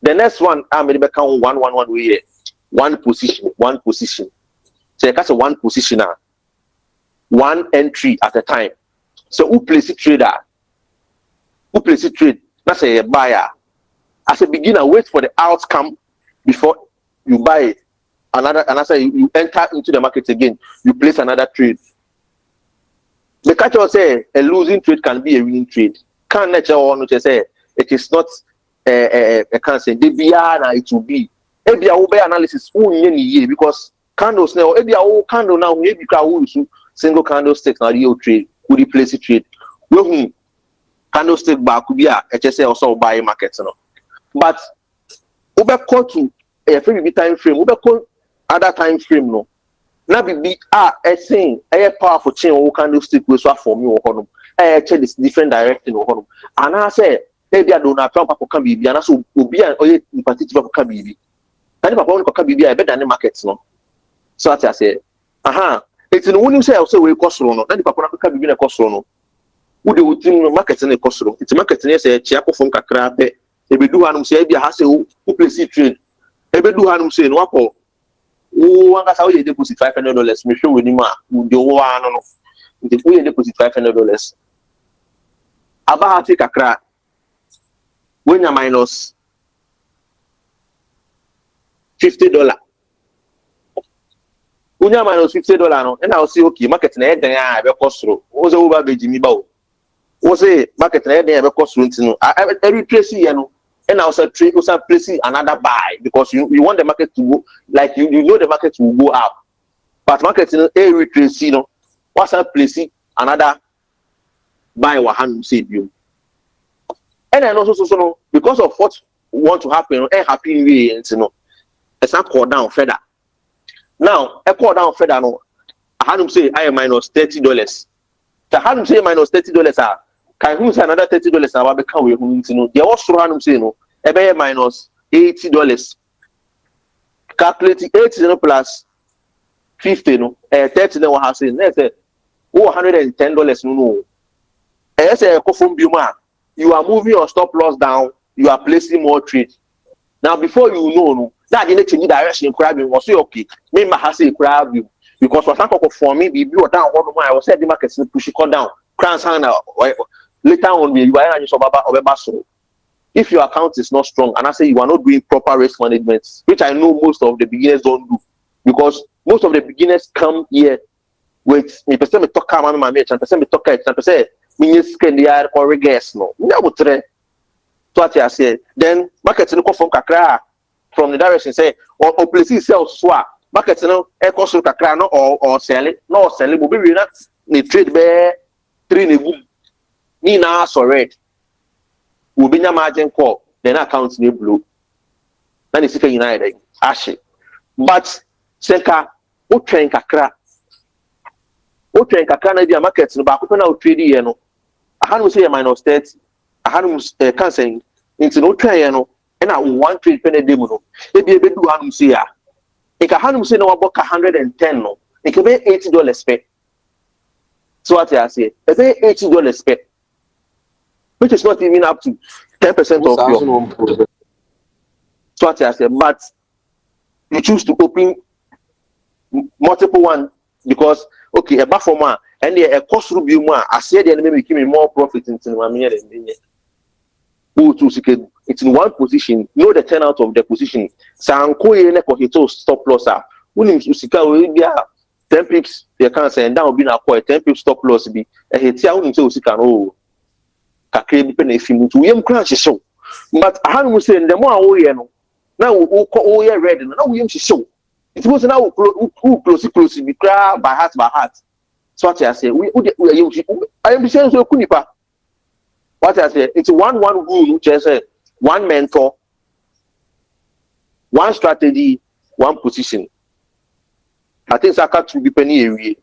The next one I'm going to become one way. One position. So you catch a one positioner, one entry at a time. So who place it trader? Who place it trade? That's a buyer. As a beginner, wait for the outcome before you buy another, and as you enter into the market again, you place another trade. The catcher say a losing trade can be a winning trade. Can't let you want to say it is not a can't say the BR it will be. Maybe I will buy analysis because candles now, maybe I will candle now, maybe I will single candlesticks now the trade, would you place it trade? Well, candlestick back could be a HSA also buy markets no. But over to a free time frame, over other time frame no. Now be a thing, a powerful chain or candlestick will swap for me or honum. I check this different direction or honum. And I say, maybe I don't have to come be and also will be an in particular can be. And if I want to come be better than the markets no. So I say, it's in the winning say also we cost no. Then if I want to come be a cost no. Who they would think markets in a cost no. It's marketing say chiako from kakra pe. Ebe do hanum say ebia ha say who place trade. Ebe do hanum say no akọ. Who anga say we deposit $500. Me show we ni ma. We do one no. We deposit $500. Aba ha take kakra. When you minus $50. When you minus $50 no, and I'll say okay, market na e dan ya be cost ro. O say over be Jimmy ba o. Was a market they have a cost no every trace you know and also trade also place another buy because you want the market to go like you know the market will go up but market every trace you know what's up place another buy wa hand say you and then also so because of what want to happen and happen way you know it's not call down further now a call down further no I had say I minus $30 the had say minus $30 are can who say another $30 about become we who you know they also random say no ebe minus $80 calculate 80 plus 50 no 30 no what say na say $110 no say from Buma you are moving your stop loss down you are placing more trade now before you know no that you need to change direction crab was say okay me ma ha say crab you because for some for me be down one I was said the market push it down crans hang later on you are and so if your account is not strong and I say you are not doing proper risk management which I know most of the beginners don't do because most of the beginners come here with me person me talk am my me person me talk it person me scan the air or guess no never tre so what I say then market no come from kakra from the direction say or place sell so market no e cost kakra no or sell it no sell it we not ni trade be 3 na boom ni na sorry will be na margin call then account ni blow na ni sika united ashe but senka o twen kakra na dia market no ba ko na o trade here no ahanu say minus 30 ahanu can say into no twen no na one trade pen dey mu no e bi ebedu hanu say ya e ka hanu say na wa boka 110 no e ka be $80 per so what I say e be $80 per which is not even up to 10% of your so what I say but you choose to open multiple one because okay a platform and a cost review more I said the enemy give me more profit into my money than go to it's in one position know the turn out of the position sanko ye ne ko hito stop loss unim usika we bia 10 pips you can say down be na ko 10 pips stop loss bi e hitia unim say usika no kakre bi pe na efi mutu yem kran hyehyw but hanu say the more wo ye no na wo ye ready no na wo yem hyehyw it was now close be cry by heart so what I say we I am saying so kunipa what I say it's one rule which is one mentor one strategy one position I think Saka to be penny area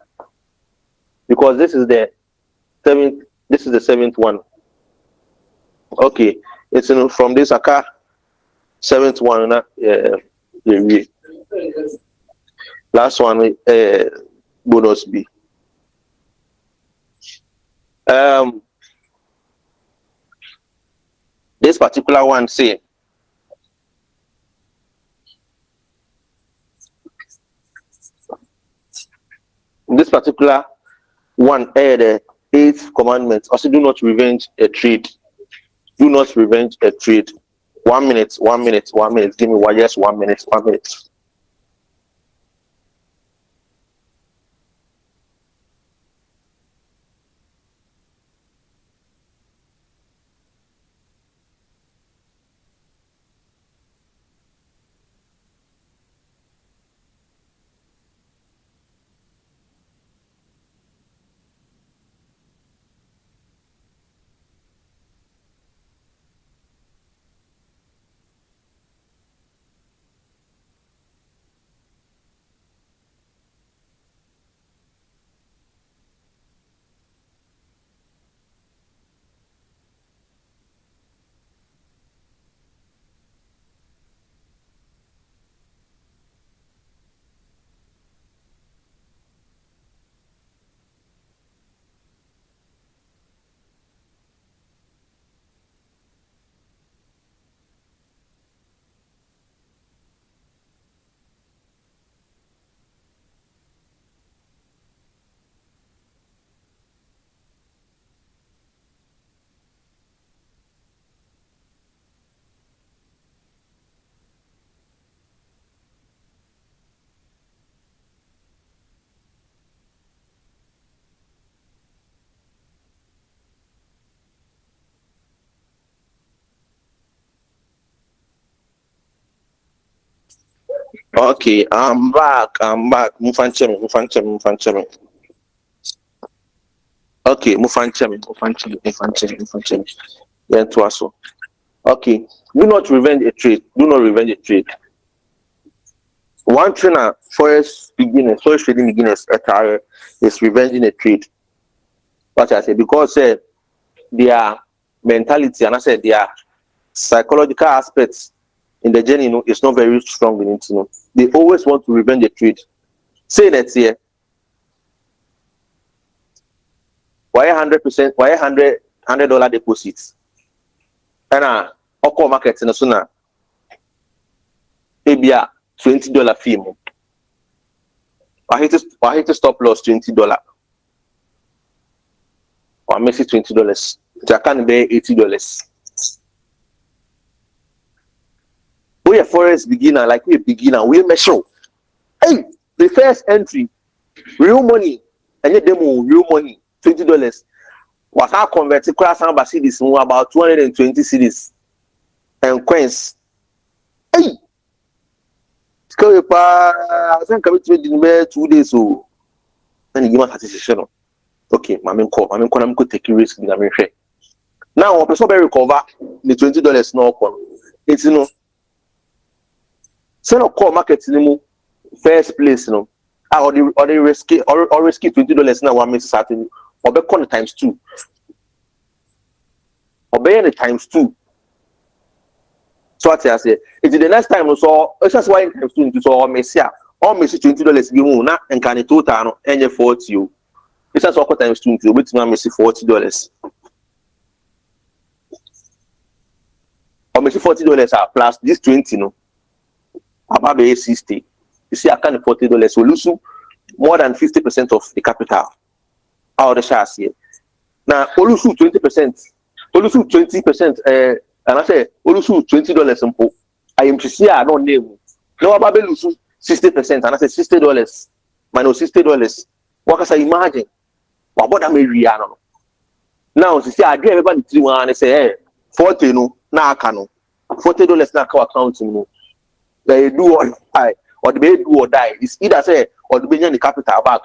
because this is the seventh one okay it's from this Saka seventh one area last one bonus B this particular one say this particular one the 8th commandment also do not revenge a trade 1 minute give me one yes 1 minute Okay, I'm back. Mufanchem. Okay, Mufanchem. Yeah, to us. Okay, do not revenge a trade. One trainer, forest trading beginners, is revenging a trade. What I say, because their mentality and I said their psychological aspects in the journey, it's not very strong in it. They always want to revenge a trade. Say that here. Why 100%? Why $100 deposits? And oko market in a sooner. Maybe a $20 fee. I hate to stop loss $20. Or makes it $20. I can bear $80. We a Forex beginner, like we a beginner, we measure. Hey, the first entry, real money, and your demo, real money, $20. Was our converted class number cities about 220 cities and coins. Hey, I think I'm in 2 days so. Then you give us satisfaction. Okay, I'm going to take a risk. Now, I'm going to recover the $20 no. It's send a call market first place, or the risky $20 now one makes certain or be corner times 2. Or be the times 2. So what I say, it's the next time so it's just why times 2 into so all Messia $20 be more and can it total and 40 you. It's just all times 2 into which now Messi $40. Or Messi $40 plus this 20 about the 60. You see, I can't $40. We lose more than 50% of the capital out of the shares here. Now, we lose 20%. We lose 20%. And I say, we lose $20. I am to see I don't name. No, about lose 60%. And I say $60 minus $60. What can I imagine? What am I real? Now, you see, I give everybody 3 and I say, hey, 40 no, now I can $40 now account. They do or die, or the baby do or die. It's either say or the baby the capital back.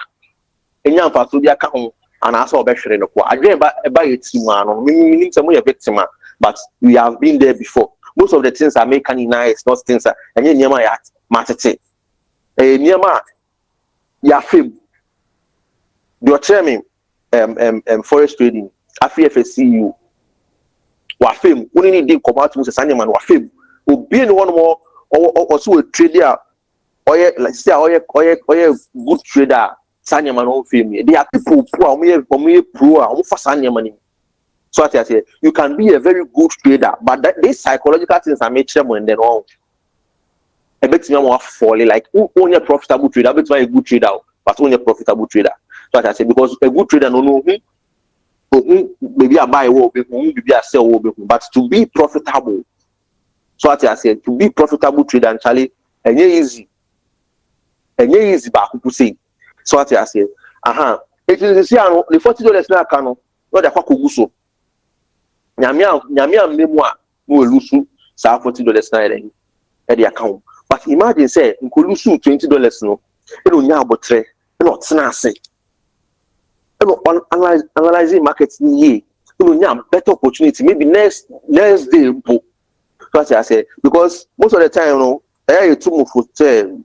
And young for the account and I saw better in the qua. I dream about a team man, meaning some way a victim, but we have been there before. Most of the things are making nice, not things and then near my at Matete. A near my Yafim. Your chairman, Forest Trading, Afrifx CEO. Wafim, only did come out to Sanyaman Wafim. Will be one more. Or so a trader, or like say, or good trader, Sanya man on film. They are people who are pro, for Sanya money. So I say, you can be a very good trader, but these psychological things are made sure when they're wrong. I bet you more folly, like only a profitable trader, I bet you a good trader, but only a profitable trader. So I say, because a good trader, no, maybe I buy a maybe I sell, but to be profitable. So what I said, to be profitable trader and Charlie, and easy, but who say? So what I said, it is the $40 now can not the Fakuguso. Nyamia memoir will lose $40 now at the account. But imagine say, you could lose $20 no, you don't know about trade, you know, say, analyzing markets, you know, better opportunity, maybe next day. What I say, because most of the time,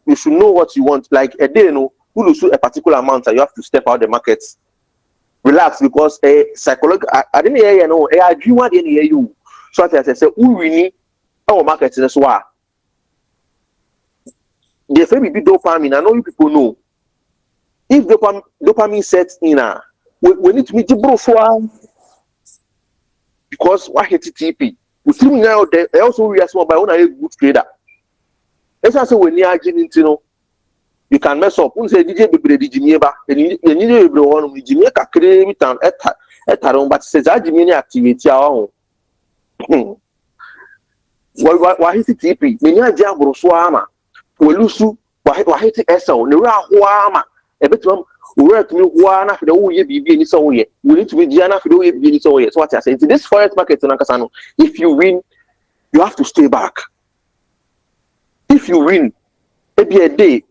you should know what you want. Like a day, you lose a particular amount, and you have to step out the market. Relax, because a psychological. I didn't hear I dream what didn't hear you. So what I say, who really our market is why. The family be dopamine. I know you people know. If dopamine sets in, we need to meet the bro because why hit TP? We see now they also realize by one a good trader. It's also when you are into you can mess up. We say DJ be Jimieba, and you need to be one with Jamaica create town at home, but says I Jimmy activity our own. Why hit TP? Many are Jabro Swama. We lose why hit Esso, Nura a bit we work me one after the whole year be in so way. We need to be Gianna for the way be in so way. So what I say, in this Forex market in Nakasano, if you win, you have to stay back. If you win, Maybe a day,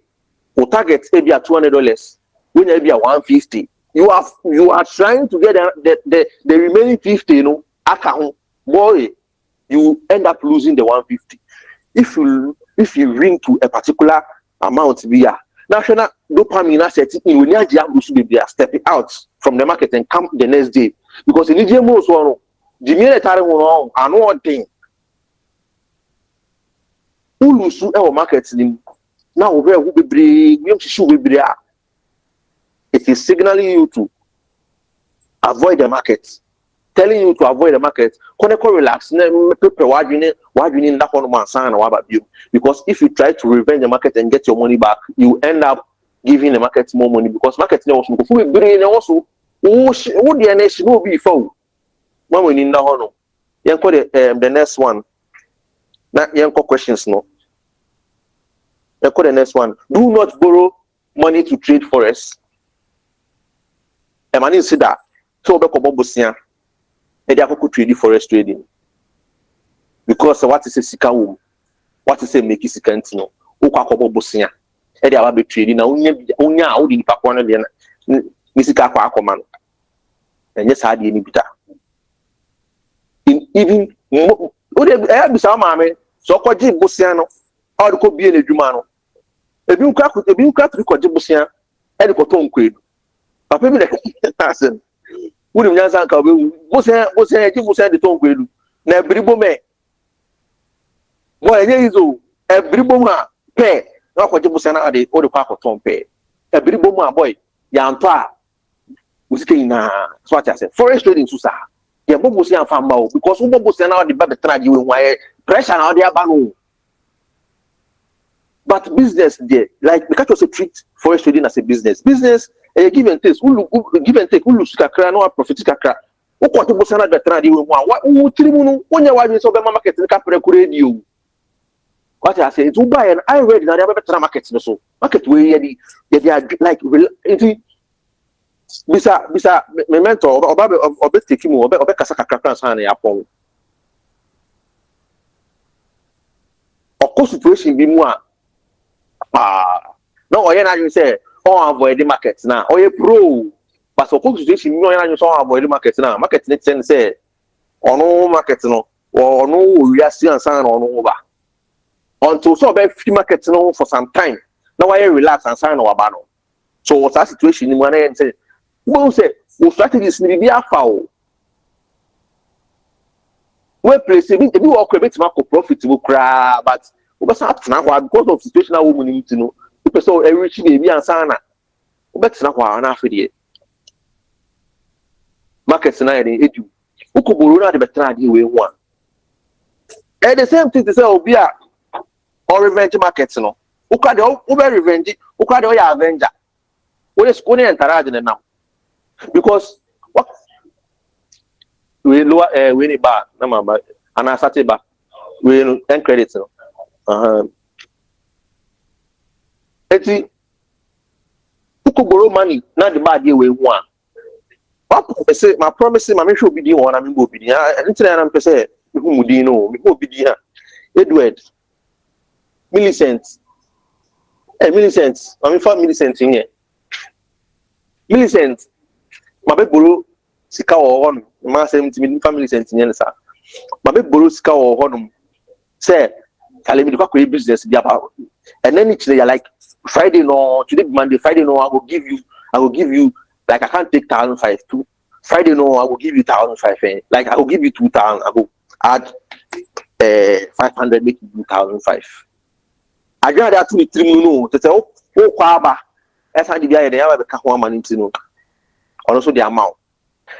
or target maybe at $200. When maybe at 150, you are trying to get the remaining 50, account. Boy, you end up losing the 150. If you ring to a particular amount via national dopamine asset in when you are stepping out from the market and come the next day because in the most one the military one and one thing who lose our market now who be it is signaling you to avoid the market, telling you to avoid the market. Relax, because if you try to revenge the market and get your money back, you end up giving the market more money because market also will be found when we need the next one. Not questions no. The next one. Do not borrow money to trade forex. Man see that. So be kobo bosia. E dey akoko trade forex trading. Because what is a sika wom? What is a make sika ntino? O kwa kobo bosia. E dey aba be trading na onya a odi nipa kwa no de na ni sika kwa akoma no. Enye sa de ni bita. Even o dey e bisa maame so kwaji bosia no. O de ko bie na adwuma no. Ebi nkra to kwaji bosia e de ko to nkwedu. Papa bi na asen. Wouldn't nyansa ka we bosia ji bosia de to nkwedu. Na bribo me. Boy enye izo e bribo ma pe na kwaji bosia na ade o de kwa akoton pe. E bribo ma boy ya nto a usike ina so ati ase. Forex trading so sa. Ya bosia fa ma o because wo bosia na ade ba betra di we wan pressure na ade aba no. But business there, like because you say treat forex trading as a business. Business, give and take. Give and take. Who lose kakra, no profit kakra. Who want to go sana better than you want? Who tribunu? When you want to so be market the kapre radio. What I say, it's buy and I read na better market so. Market we they are like it. Bisa me mentor oba take him oba kasa kakra sana ya pon. Of situation be more. No, you say, avoid the market now. Pro, but so situation, you avoid the market now. Market next say, no market no, or no, we are still on over. Until so be free market no for some time. Now I relax and sign over banner. So what's that situation in one end say, we say, we strategies need be a foul. We place if you work a bit more profitable crab, but because of situational woman need to know because so every baby and sana but na kwa na afidie market na dey edu ukoboro na dey better dey we one and the same thing to say obi a or revenge market no ukwa dey over revenge ukwa dey ya avenger we school enter dey now because what we lower we ni ba na mama ana sate ba we no ten credit no eti uko borrow money na the bad we one say my promise my make sure be the one I mean go be anything na say me go mudi no me go be the Edward Millicent Millicent I mean for Millicent in here Millicent my be borrow sika o hono ma say me family Millicent in here sir my be borrow sika o hono say tell me the business be about and then it's like Friday no today Monday Friday no I will give you like I can't take 1,500 too. Friday no I will give you 1,500 like I will give you 2,000 I will add 500 make you 2,500 I got that to 3 no to say oh kwaba as I did the idea I be ka ho man ntino also the amount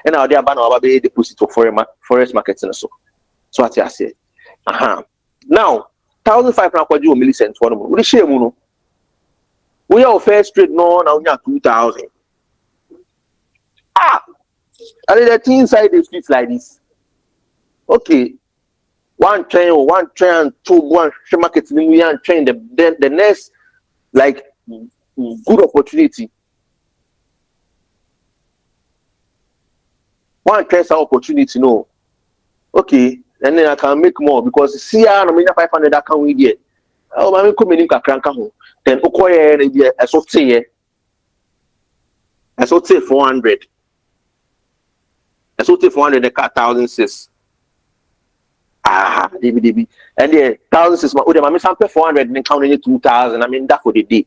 and now they are ban over be deposit for forex market so what I say now 1,500 na kwaji o Millicent for no we share mu no we are first trade no now 2,000 and the thing inside the streets like this okay one train two one market we are train the next like good opportunity one train opportunity no okay and then I can make more because see no 500 that can we get oh mami ko menim kakra nka ho then okoye na bi eso teye eso te 400 eso te 400 the car 1006 debi and the 1006 ma o de mami sample 400 then count any 2000 I mean that for the day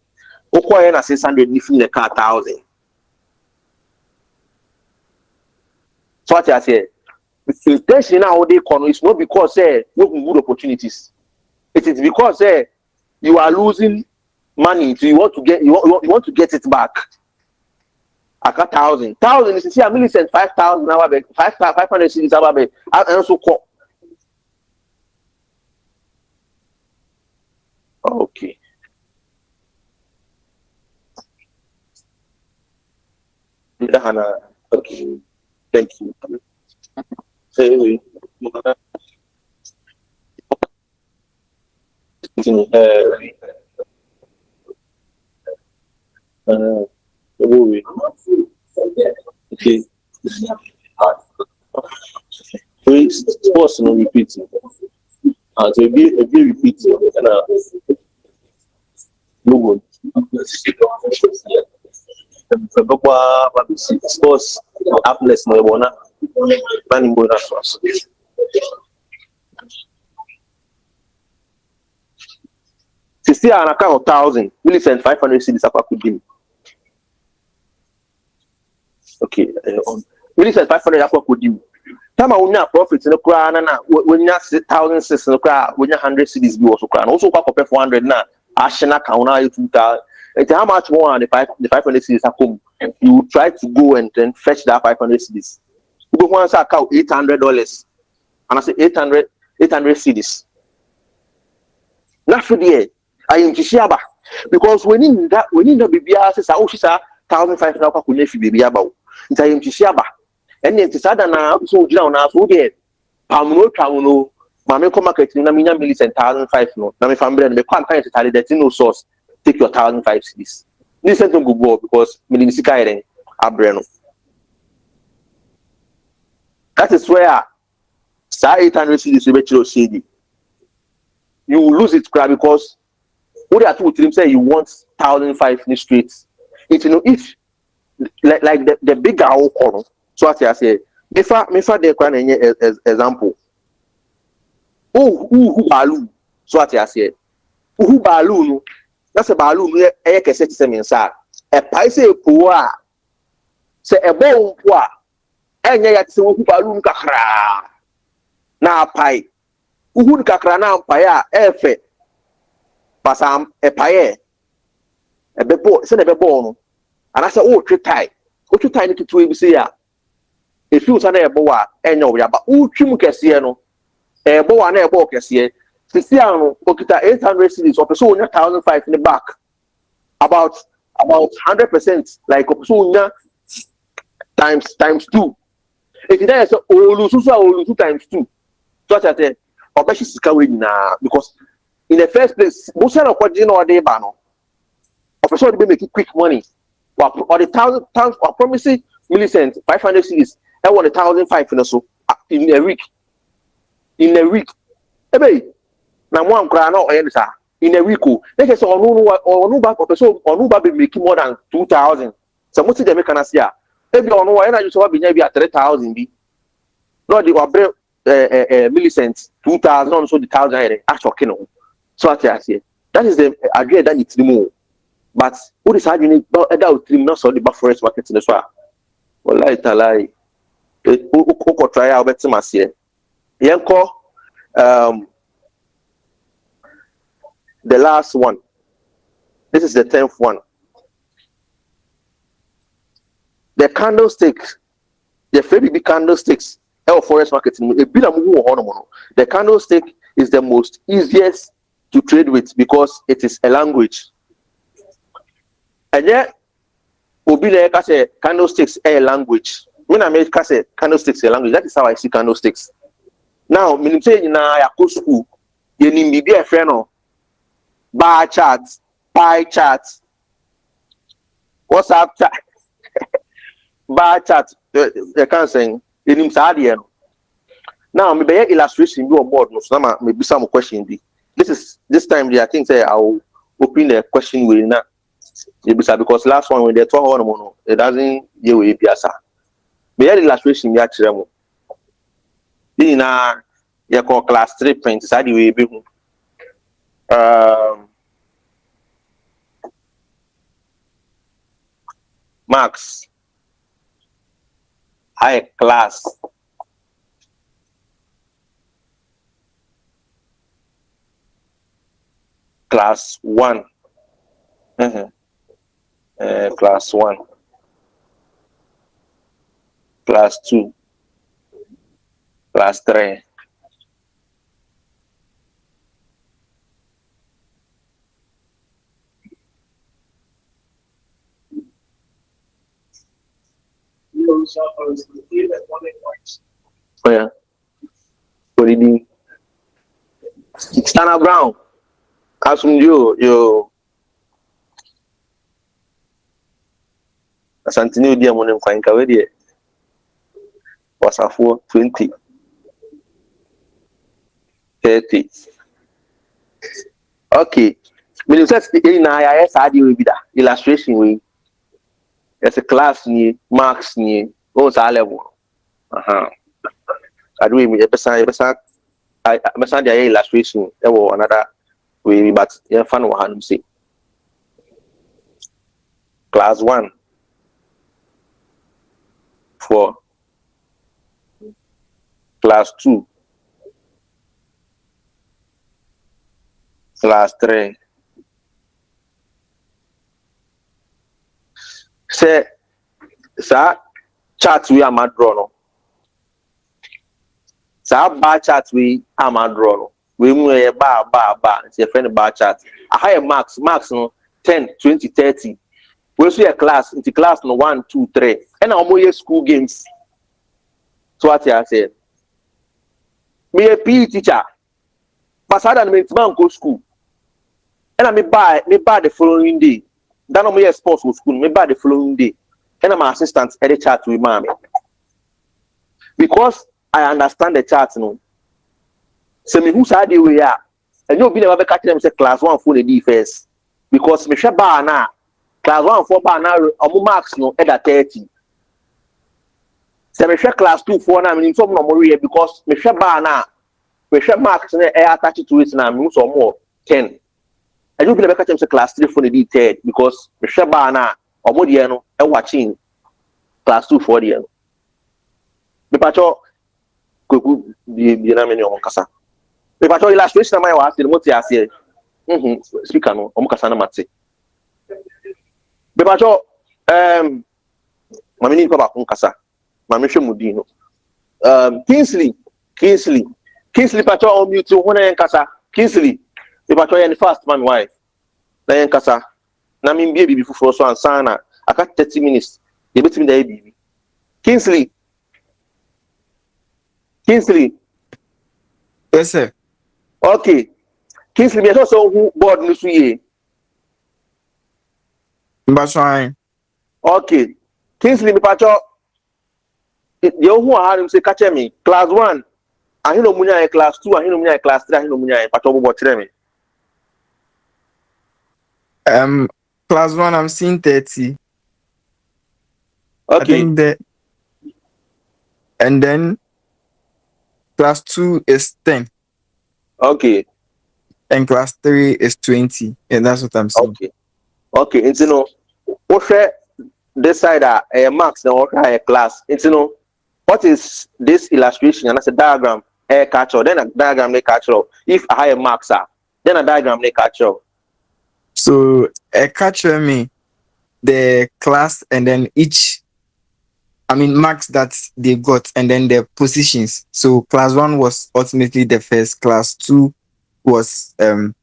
okoye na 600 ni the car 1000 so what I say intention now they come it's not because you have good opportunities. It is because you are losing money, so you want to get it back. I got 1,000 is see a million 5,000 now 500 cities and also call. Okay. Okay. Thank you. Hey, okay. We sports no repeating. And so be repeating. No good. Sports happiness no bona. Planning bonus. See an account of 1,000, really send 500 cities up could give. Okay, really send 500 up could you. Time I will not profit in the crown and when you 1,006 in the crowd, when you 100 cities be also crown. Also, pop up 400 now. Ashana count 2,000. And how much more the 500 cities are come? You try to go and then fetch that 500 cities. You go once account $800, and I say 800 cities. Not for the I am Chishiaba because when in the BBR says, oh, she's 1,500 now, could never be about. It's I am Chishiaba. And then to Sadana, so down now, so there. Pamuno, Mamma market in a million 1,500 no. Now, if I'm brand, the quantity to tell that no source, take your 1,500 cities. Listen to go because Milisika Abreno. That is where 800 cities will bet you CD. You will lose it because what they are told to him say you want 1,500 in the streets. It's if like the bigger corner. So what I say, if I the example. Who balu? So what I say, who balu? That's a balu. I can say to some inside. A paise poor say a bone poor. And yet so who balu kakra na pie. Who kakra na pie efe. Pasam a paye a bebo, send a bebo. And I said, oh, tie. What you tie to 2 say ya? If you send a boa, and no, but who chim casiano, a boa and a boa cassier, Siciano, Okita 800 cities, or so 1,500 in the back. About 100%, like Opsunia times 2. If it is Olusu times 2. So I said, or Bashi Sikawi now, because in the first place, most of what you know they ban. Official they make quick money. Or the 1,000 or promising Millicent 500 cities. I want 1,500 so in a week. In a week. Hey, now one crown or answer in a week. They can say or no back or no baby making more than 2,000. So most of them can see. Maybe on one I just want to be at 3,000 be. Not the Millicent 2,000 on so the 1,000 actually. So I say that is the idea that it's removed. But what is happening about trim not so the Forex market in the soil. Well, I lie. Oko try out better masia. Yanko, the last one. This is the 10th one. The candlesticks, the very big candlesticks. Forex market in a bit of the candlestick is the most easiest to trade with because it is a language. And yet, Obile say candlesticks a language. When I make candlesticks a language, that is how I see candlesticks. Now, when say in a school, you need be a friend of bar charts, pie charts, what's up chat, bar charts. I can't say you need Now, maybe illustration you on board. No, maybe some question be. this time I think say I'll open the question with now. Because last one when they talk on it doesn't you will be as a illustration ya chiremo. Na you call class 3 print side we be Max high class class 1 class 1 class 2 class 3 oh yeah what do Stana Brown asum yo asantini odi amone nkwan ka we de wasafo 20 30 okay me say na ya sa de we bi da illustration we as a class ni marks ni o sa level adu me pesa I the illustration there was another way but yeah fun one say class 1 for class 2 class 3 say sa chart we am draw no sa bar chart we am draw no we mu e ba say friend bar chart a higher marks no 10 20 30 we so your class into class no 1 2 3 and na omo school games so what I said me a PE teacher but I don't man go school and I me buy the following day that no me sports for school me buy the following day and I'm assistant at the chat with mommy because I understand the chat no so me who side we are and you be never catch them say class 1 for the defense because me share bar na class 1 for bar na omo marks no at 30 so me share class 2 for na me some no more because me share bar na me share marks na e attach to it na me so more 10 and you be never catch them say class 3 for the third because me share bar na omo de no e watching class 2 for the me pacho koku bi na me no kasa me pacho illustration na my was the moti ase speaker no omo kasa na mate me pacho mami ni ko ba kun kasa mami hwe mudi no Kingsley pacho on mute ho na kasa Kingsley me pacho yan fast man wife na yan kasa na me bia bibi fufuro so ansa na aka 30 minutes e betimi da bibi Kingsley Yes, sir. okay Kingsley me so who board no suye Mbaswan. okay Kingsley me pacho the who are say catch me class 1 ahino munya class 2 ahino munya class 3 ahino munya pacho bobo kire me Class 1 I'm seeing 30. okay I think that, and then class 2 is 10. okay And class 3 is 20. And that's what I'm seeing. Okay it's no what this side marks na what class it's no what is this illustration and that's a diagram catcher then a diagram they catcher if a higher marks are then a diagram they catcher So capture me the class and then marks that they got and then their positions. So class 1 was ultimately the first, class 2 was the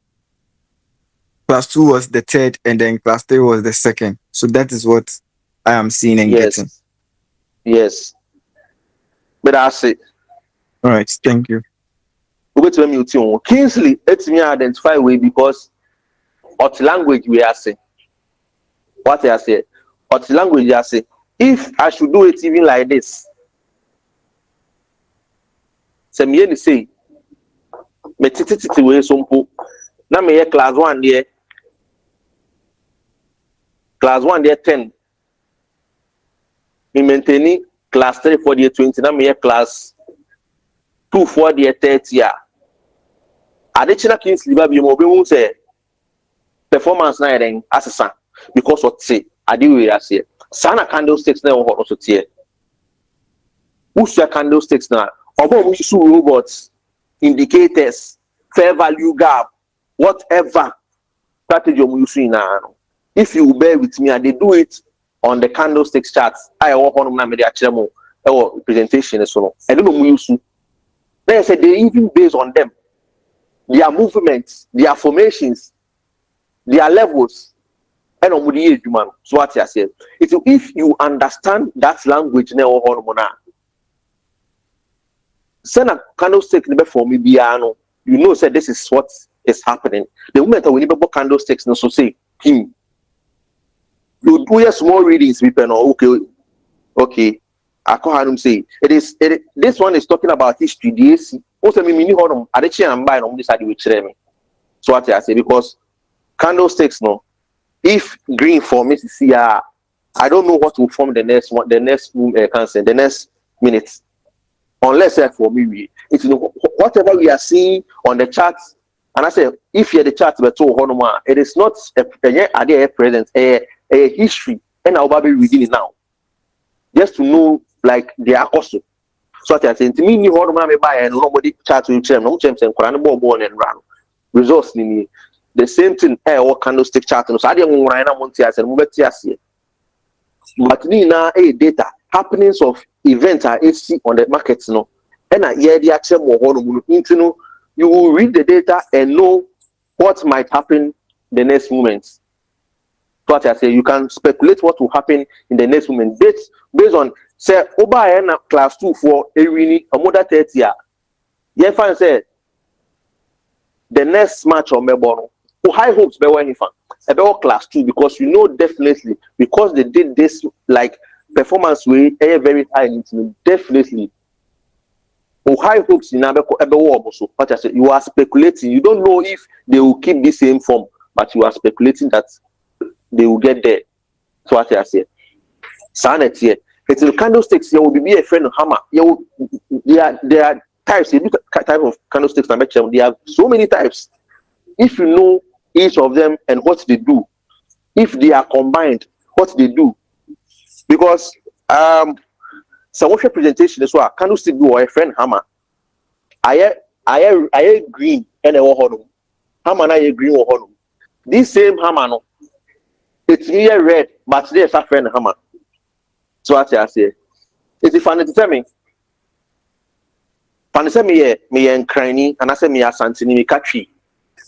third, and then class 3 was the second. So that is what I am seeing and getting. Yes. But that's it. All right, thank you. We go to me Kingsley, let me identify way because what language we are saying. What I say, what language I say. If I should do it even like this, say me titi we sompo na me class 1 there class 1 there 10 me maintain class 3 for the 20 na me class 2 for the 30 ya additional Kingsley ba bi mo be hu say performance na eren asesa because what say ade we ase sana candlesticks na ho so tie usu candlesticks na obo mo use robots indicators fair value gap whatever strategy you using now. If you bear with me, and they do it on the candlesticks charts. I walk on my media presentation. So I don't know use. They said they even based on them, their movements, their formations, their levels, and on the human. So what I said, if you understand that language now, send a candlestick for me, Biano. You know, said this is what is happening. The moment that we need to candlesticks, no, so say him. You do small readings, people know. Okay. I can't him say this one is talking about history. This also me mini honum. I don't and buy on this side with me. So what I say because candlesticks no. If green form is see, I don't know what will form the next one. The next the next minute. Unless for me, it's whatever we are seeing on the charts, and I say if you're the charts, but it is not a present a history, and I'll be reading it now, just to know like they are also. So I say to me, you hold me buy and nobody chat with them, no champs and born and run results. The same thing, what candlestick chart. So I didn't want to and move it. But now data happenings of events are AC on the markets no and the actual you will read the data and know what might happen the next moment. What I say, you can speculate what will happen in the next moment based on say over class 2 for a more than 30 years. Yeah, fine said the next match on Melbourne high hopes by when he found about class 2 because you know definitely because they did this like performance way very high definitely high hopes in so what I said, you are speculating, you don't know if they will keep the same form, but you are speculating that they will get there. So what I say sanity here it's the candlesticks there will be a friend of hammer there are types type of candlesticks there are so many types. If you know each of them and what they do, if they are combined, what they do, because some of your presentation is what candlestick do or a friend hammer. I green and a honum hammer I green or honum. This same hammer no, it's here red, but there's a friend hammer. So what I say, it's funny to tell me. Funny say me and cranny and I say me a santini me catchy.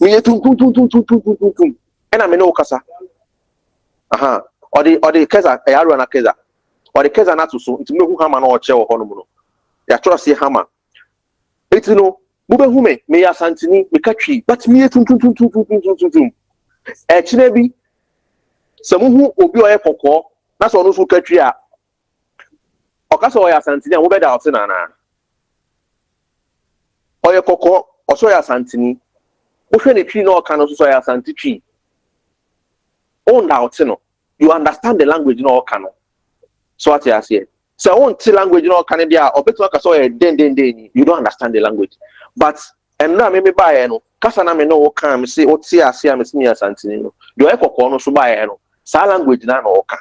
Me tum and I may know kasa. Or the keza a yaro na keza. Or the keza not so it's me who hammer or chair or honomono. Ya trust say hammer. It's no mube hume me ya santini me catchy, but me tum. Chinebi some who obi or poko, that's all who catchy a okasa or ya santini and mube da outina na. Or ya koko or so ya santini. The tree no can also say asante tree. Oh now, you understand the language no can. So what I say. So I want language no can be or better den. You don't understand the language. But and now maybe buy no. Kasa na me no can say what see me see asante no. Do I no so buy no. Sa language na no can.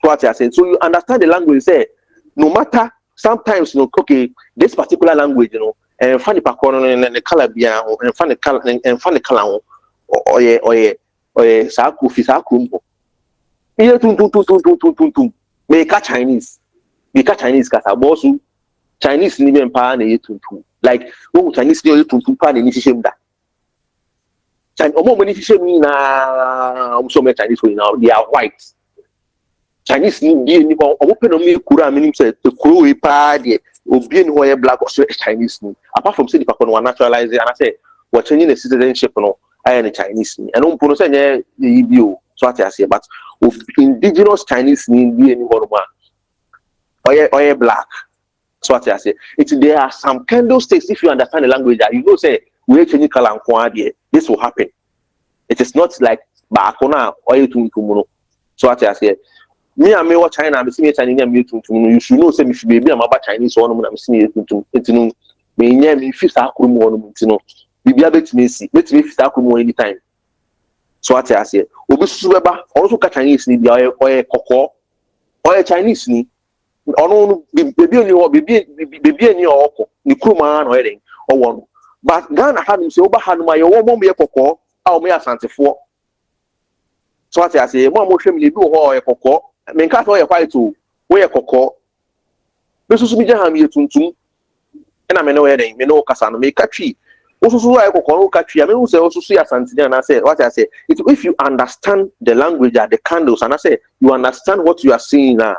So what I say. So you understand the language say no matter sometimes okay this particular language and funny pacono and the color bia and funny color or saku fisakumbo. Here tum. Make Chinese. Make Chinese kasa bosu. Chinese ni empower na tum. Like Chinese ni tum pa ni shame da. Chinese omo ni shame na so many Chinese now they are white. Chinese ni open on me kura meaning say the kuro we pa there. Obi and who black or Chinese ni. Apart from say the people naturalize it, and I say we're changing the citizenship no, I am a Chinese ni. And don't pronounce the EBO, so what I say, but of indigenous Chinese ni be anyone or black. So what I say, there are some candlesticks. If you understand the language, that you know, say we change color and this will happen. It is not like bakona or you. So what I say, me and me what China, I'm seeing Chinese and me. You should know, say if you be about Chinese one, I'm seeing it. Me near me fifth akrum one, be able to me see. Let me fifth akrum anytime. So what I say, Obi Subeba also catch Chinese ni or koko or Chinese ni. Ono baby any oko ni kruma no heading or one. But Ghana had him say over had my one me koko or me asante for. So what I say, Mom show me do or koko. Men cast all your fight to where koko. Besu mi jaham ye tuntum. And I may know heading, me no kasano me catchy. Also, so I go catchy. I mean, also see asante and I say what I say. If you understand the language at the candles and I say you understand what you are seeing now.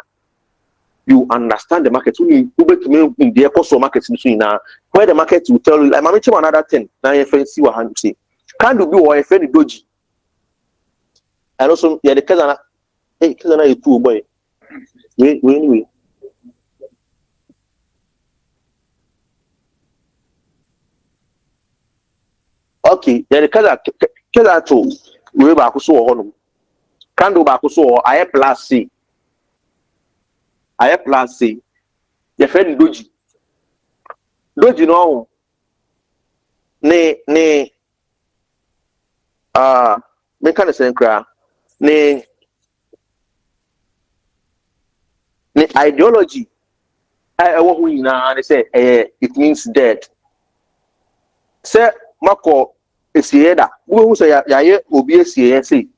You understand the market. You in the course of market now, where the market will tell you. I'm mentioning another thing. Now you see what I'm saying. Can do be or if any doji. And also, yeah, the cousin. Hey, cousin, you poor boy. Wait, anyway. Okay, yeah, the cousin too. We back so on. Can do back so. I plus C. I plus C. Your friend doji. Doji no. Ne. Me kind of saying cry. Ne ideology. I want who na they say it means dead. Say Mako is here. Who say ya obi is here say.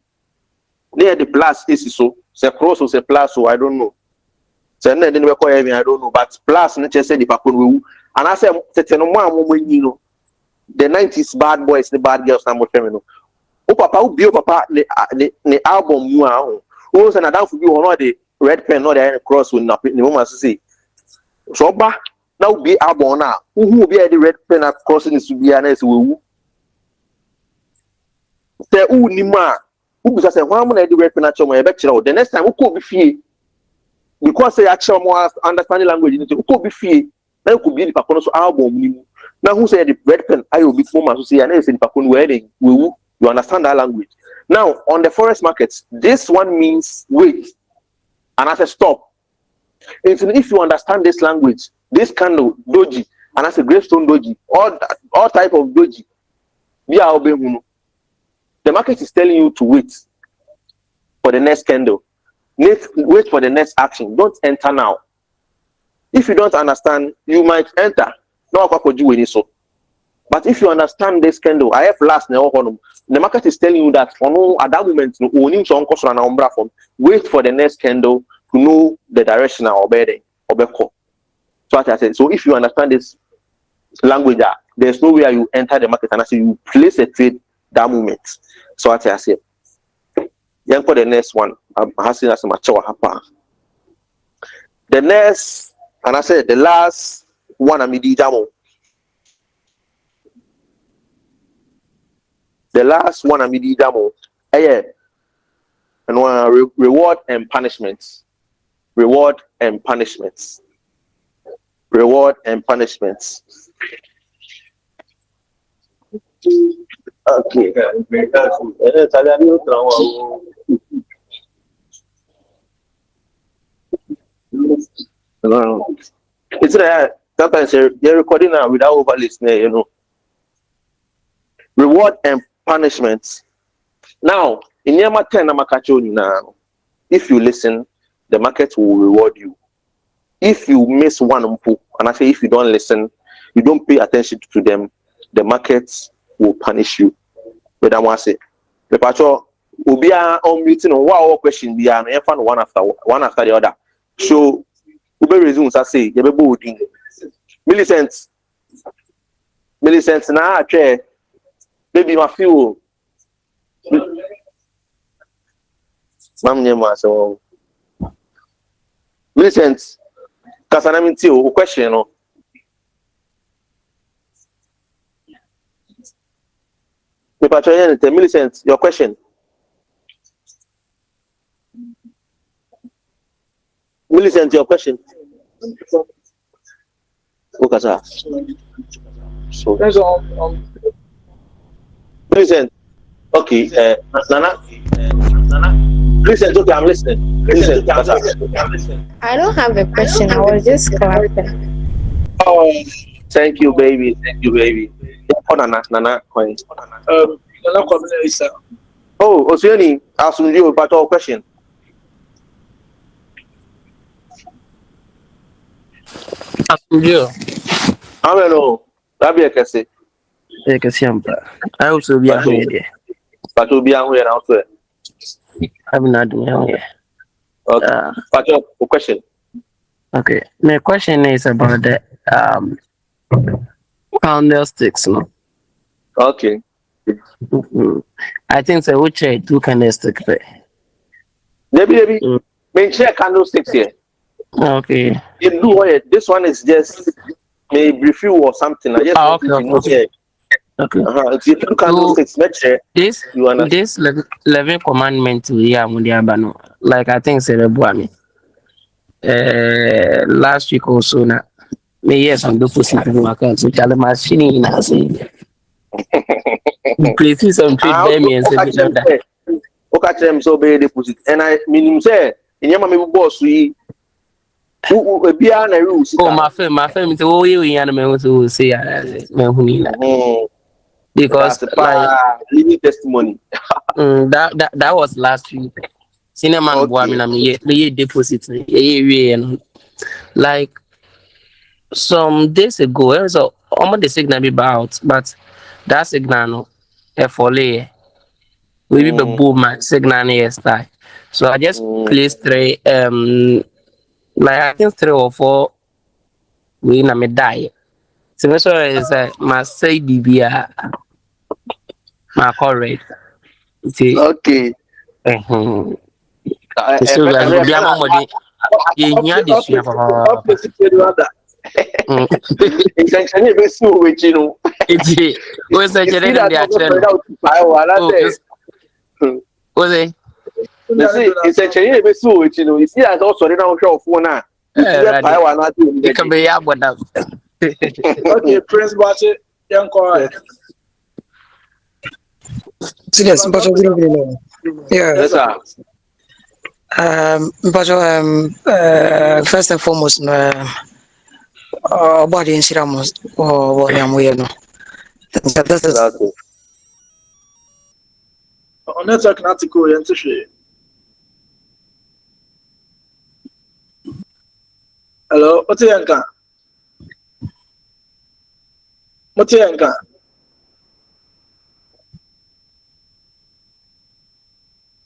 Near the plus is so. Say cross or say plus so I don't know. Say na then we call him I don't know. But plus na just say the pakun we. And I say no more you know. The 90s bad boys, the bad girls na mo feminine. O papa o bio papa ne album mu a ho. O say na dan fu bi ho no the red pen no the cross with na woman say. So ba na o bi album na who be the red pen across in subia na say we. Say who ni ma who be say why am na the red pen at e be kire the next time who ko bi fie because say actually more understand language ni who ko bi fie na ko bi the papa so album ni mu. Now who say the red pen I will be woman so say na say the papa wedding we. You understand that language. Now, on the forex markets, this one means wait. And I say stop. If you understand this language, this kind of doji, and I say gravestone doji, all type of doji, the market is telling you to wait for the next candle. Wait for the next action. Don't enter now. If you don't understand, you might enter. No, so. But if you understand this candle, I have last now. The market is telling you that at that moment, wait for the next candle to know the direction or bedding or beko. So what I said. So if you understand this language, there's no way you enter the market and I say you place a trade that moment. So what I said. Then for the next one, I'm asking us much happen. The next, and I said the last one I'm jamo. The last one I'm damo. And reward and punishments. Reward and punishments. Reward and punishments. Okay. It's sometimes you're recording now without over listening, you know. Reward and punishments. Now, in Yama 10 now, if you listen, the market will reward you. If you miss one and I say if you don't listen, you don't pay attention to them, the market will punish you. But I want to say, the patrol will be on meeting on what question be an one after the other. So, Ube resumes, I say, you be Millicent now, chair. Maybe my fuel. So Millicent, because I mean, a question. Millicent, your question. Millicent, your question. Focus. So That's all. listen. Okay, Nana. Listen, okay, I'm listening. Listen, I don't have a question. I was just clapping. oh, thank you, baby. Thank you, baby. Oh, Nana, coin. Nana Kwabena sir. Oh, Osioni, ask you about all question. Yeah. I don't know. That be a case. I can see him. I also be a But here. but will be aware now, sir. I'm not doing here. Okay. But your question. Okay. My question is about the candlesticks, no? Okay. Mhm. I think so. Which two candlesticks? Debbie, Mm. main chair candlesticks here. Okay. You do what? This one is just maybe review or something. I just want Okay. you to know here. Okay. If you two candlesticks, make sure This you understand. this 11 commandment we are no. Like I think say me. Last week also na me yes I'm do pussy to my account so tell machine in as places some trade by me and say that. Okay, them so be deposit. And I mean say in your mommy boss we be an a rule. Oh my friend say oh you yan me so say me hunina because That's the like living testimony. that was last week. Senior man boy me Okay. na me deposit we and like some days ago there was almost the signal be out but that signal no follow we be Mm, boom my signal near style. So I just mm, placed three like I think 3 or 4 we na me die. So me sure is my say BBA my correct. See okay. so we are go be among body ye hia de sua papa. Intention be so with you know. Eti o se You chere see dem that dey I'm achire going no. out to buy one. Oh o se You see, intention be so with you know. You see that also now show phone now. You see that buy ready. one now. It can be ya boda. Okay, Prince Bache, young boy. Yes, Mpacho, good evening. Yeah, Yes, sir. Mpacho, first and foremost, body in Shiramos or Yamueno. This is Okay. On network article, you see. Hello, what's your yanka? What's your yanka?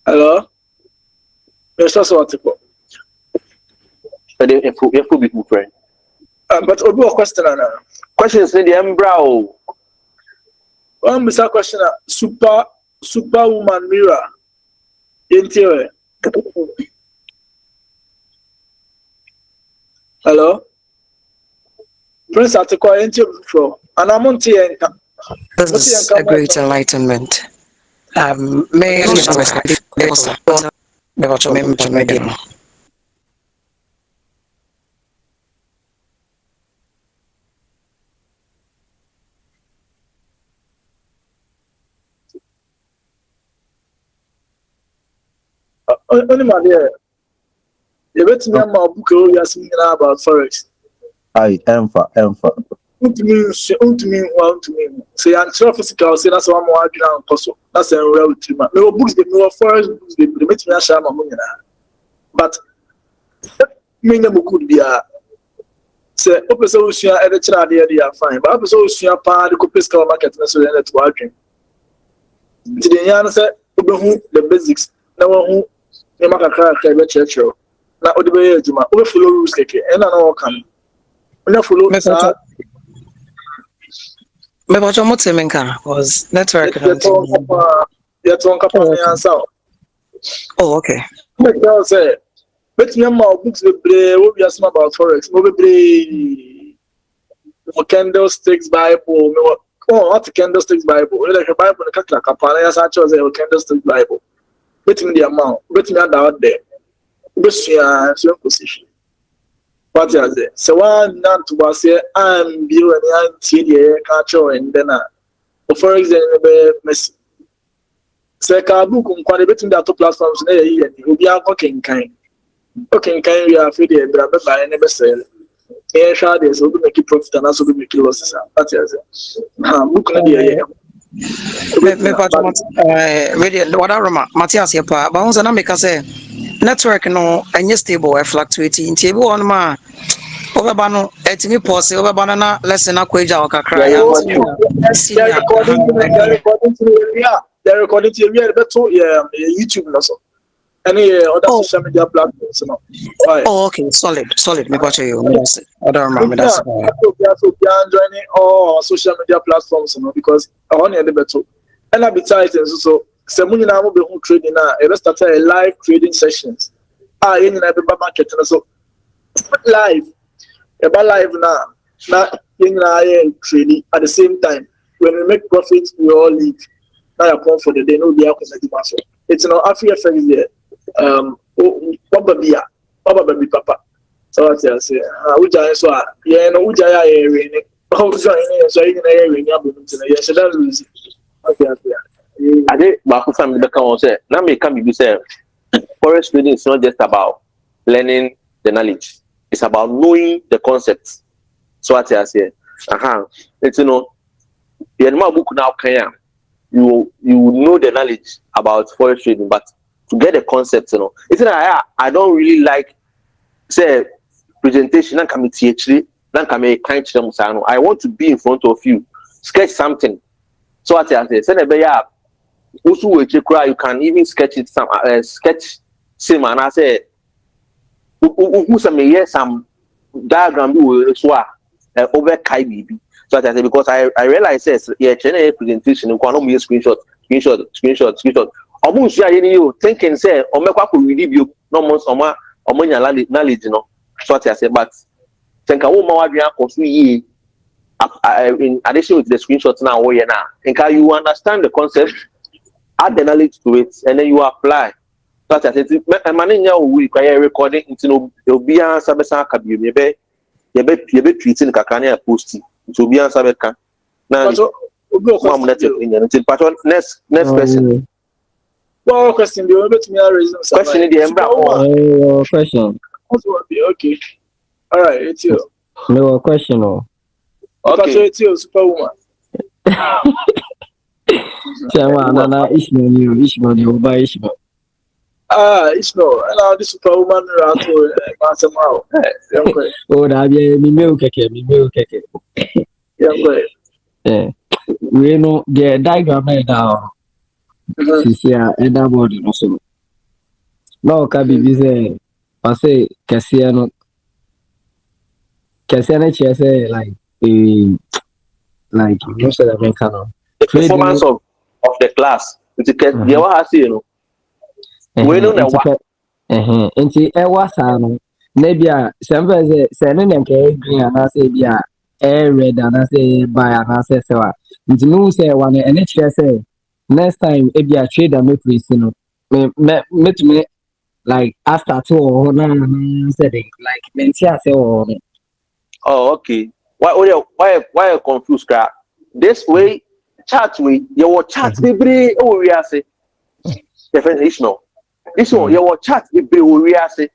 Hello? Yes, that's what article. But if you be my friend. But Obi, a question now. Questions in the embrow. One bisa question superwoman mirror. Interior. Hello? Prince article interior before. And I'm on TN. this is a great enlightenment. May Only my dear. You bet me my book you are speaking about Forex. Aye, Enfa. To me. Say I'm sure physical, say that's one more ground coso. That's a real team. No books, no Forex books, they make me a share my money. But me no could be a say open so we share every child they are fine. But open so we share part the physical market so they let to drink. Today you say the basics. Now who you make a character be church. Na odi be ejuma. We follow rules keke. E na no kan. We follow sa Mpacho Mutsemenka was network. ya to nkapa na answer. Oh, okay. Me tell say bet me ma books be bre we be asma about forex. We be bre candlesticks bible me what candlesticks bible. We like bible na kakla kapa na ya sa cho say candlesticks bible. Bet me the amount. Bet me that out there. We see position. What is it? So one not to was here and be when you see the culture and then for example, Miss Seka book on quite a bit in the other platforms. You'll be out talking kind. Okay, can we have the brother by never sell? Yeah, shall this will make it profit and also make it losses. That is it. Book on the me pa radio what aroma Matthias here pa ba unza na make say network no enye stable e fluctuating table on ma obeba no etimi pause obeba na lesson akwaja okakra Yeah, ya you ntimi got you. they're senior recording to the area. They're recording to the area. That's all. Yeah, YouTube also. Any other oh social media platforms. No. Right. oh okay solid me watch you me that's other man me that's So joining all social media platforms, because I want to better. And I'll be tight so someone now will be trading now. Let's start a live trading sessions. In every market so live. About live now. Now in trading at the same time. When we make profit, we all leave. Now you come for the day. No be out because it's Afrifx there. Probably papa. So what I say, Uja so yeah, no Uja area. So you know area yes, that lose. Okay. I think Baku family become say now me can be say forex trading is not just about learning the knowledge. It's about knowing the concepts. So what I say, it's the animal book now can you know the knowledge about forex trading, but to get the concepts, it's that I don't really like say presentation and committee actually I want to be in front of you, sketch something. So what I say, send a also you can even sketch it sketch same and I say who some diagram so over KBB. So I say because I realize says presentation you can only screenshot. Almost you thinking say or make review no more knowledge so what I say, but think I won't in addition with the screenshots now and you understand the concept, add the knowledge to it, and then you apply. So I said, we require recording it'll be answer maybe tweeting kakane posting. It will be answer now. Next question. Well, question the only to me raise Question the question. Okay. All right, it's you. No question. Okay, it's you, Superwoman. Chairman, Nana Ishmael, you buy Ishmael. It's no, and now this Superwoman rato Masamao. Oh, that be me milk keke. Yeah, We know the diagram now. Sisia, and that body also. No, Kabi say, I say, Cassiano, say like most of the American. The performance of the class. It's we know that what. Nti ewa saa no na bia sembe se ne nke green ana se bia red ana se buy ana se sewa nti no se wa ne ene kire se next time e bia trader me please no me to me like after two or na say like mentia say or Oh, okay. Why you confused, crap? This way, chat way, your chat be we are say definition. This one, your chat be we are say.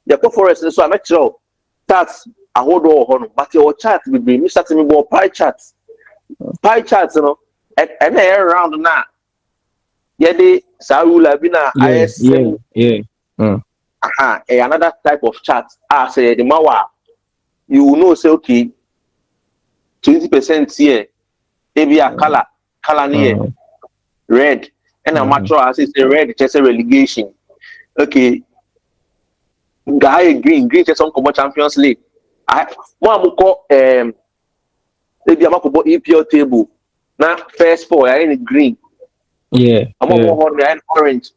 The Forex so I make sure stats a hold on, but your chat will be me starting me more pie charts, and around now. Yeah, the Saula Bina IS. Another type of chat. I say the Mawa. You will know say okay 20% here maybe a color near red and a matter as it's a red just a relegation okay guy green just some Champions League I call maybe I'm EPL table now first four are in green I'm on orange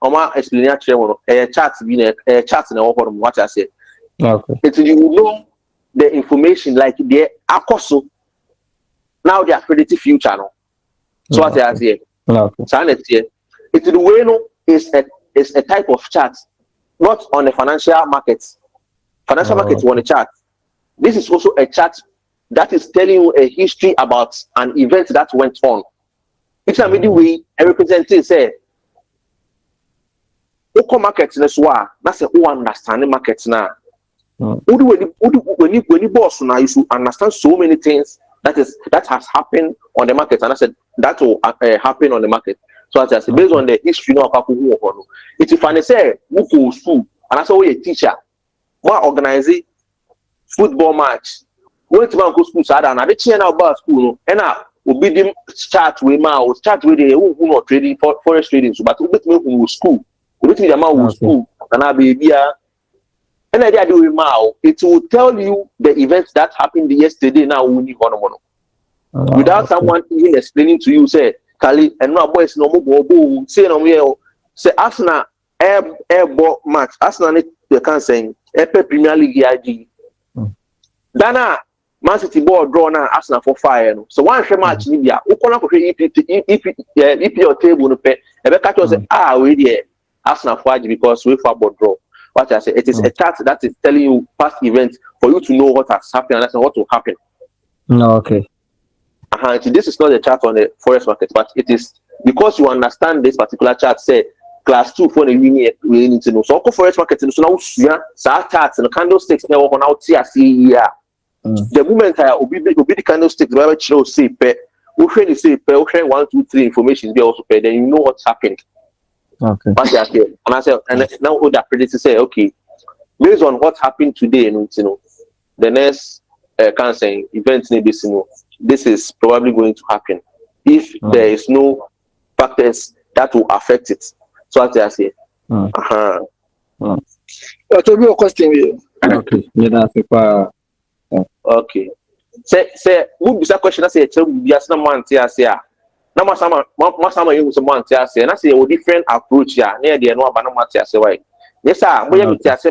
one explanation chat a chat in what I say. Okay. It's you know the information like the akoso. Now they are predicting future now. So what they are here. Okay. So it's the way no is a type of chat not on the financial markets. Financial markets on the chart. This is also a chart that is telling you a history about an event that went on. It's a way a representative say, "Oko markets na swa." That's a who understanding markets now. When you boss now, you should understand so many things that has happened on the market, and I said that will happen on the market. So as I said, based on the history, it's if I say who go school, and I say we a teacher, what organize football match. Went to go school, so I don't know about school, and I will be them start with my start with the who not trading forex trading, but we be school, we be the amount school, and I be here. And I do with Mao, it will tell you the events that happened yesterday. Now we need one without someone even explaining to you. Say, Kali, and no boys no more. Say no more. Say Arsenal air ball match. Arsenal they can say Premier League IG. Dana Man City ball draw now Arsenal for fire. So one match Libya. Who can go EP or table no pay. Ebe catch us say we there Arsenal for because we for ball draw. What I say, it is a chart that is telling you past events for you to know what has happened and what will happen. No, okay. This is not a chart on the forex market, but it is because you understand this particular chart. Say class 2 for the union, we need to know. So, forex market, so now charts and the candlesticks now on out here. The moment I will be the candlesticks, the Bible shows say, we say, 1, 2, 3 information, they also pay, then you know what's happened. Okay. And I said, and now all that predictors say, okay, based on what happened today, you know, the next cancer event, this is probably going to happen if there is no factors that will affect it. So what I say, What will be your question? Okay. Yeah, that's okay. Say, who be that question? I say, we are some man here. Now, my you was a month, and I say a different approach here. Near the no about no say why. Yes, sir. We have to say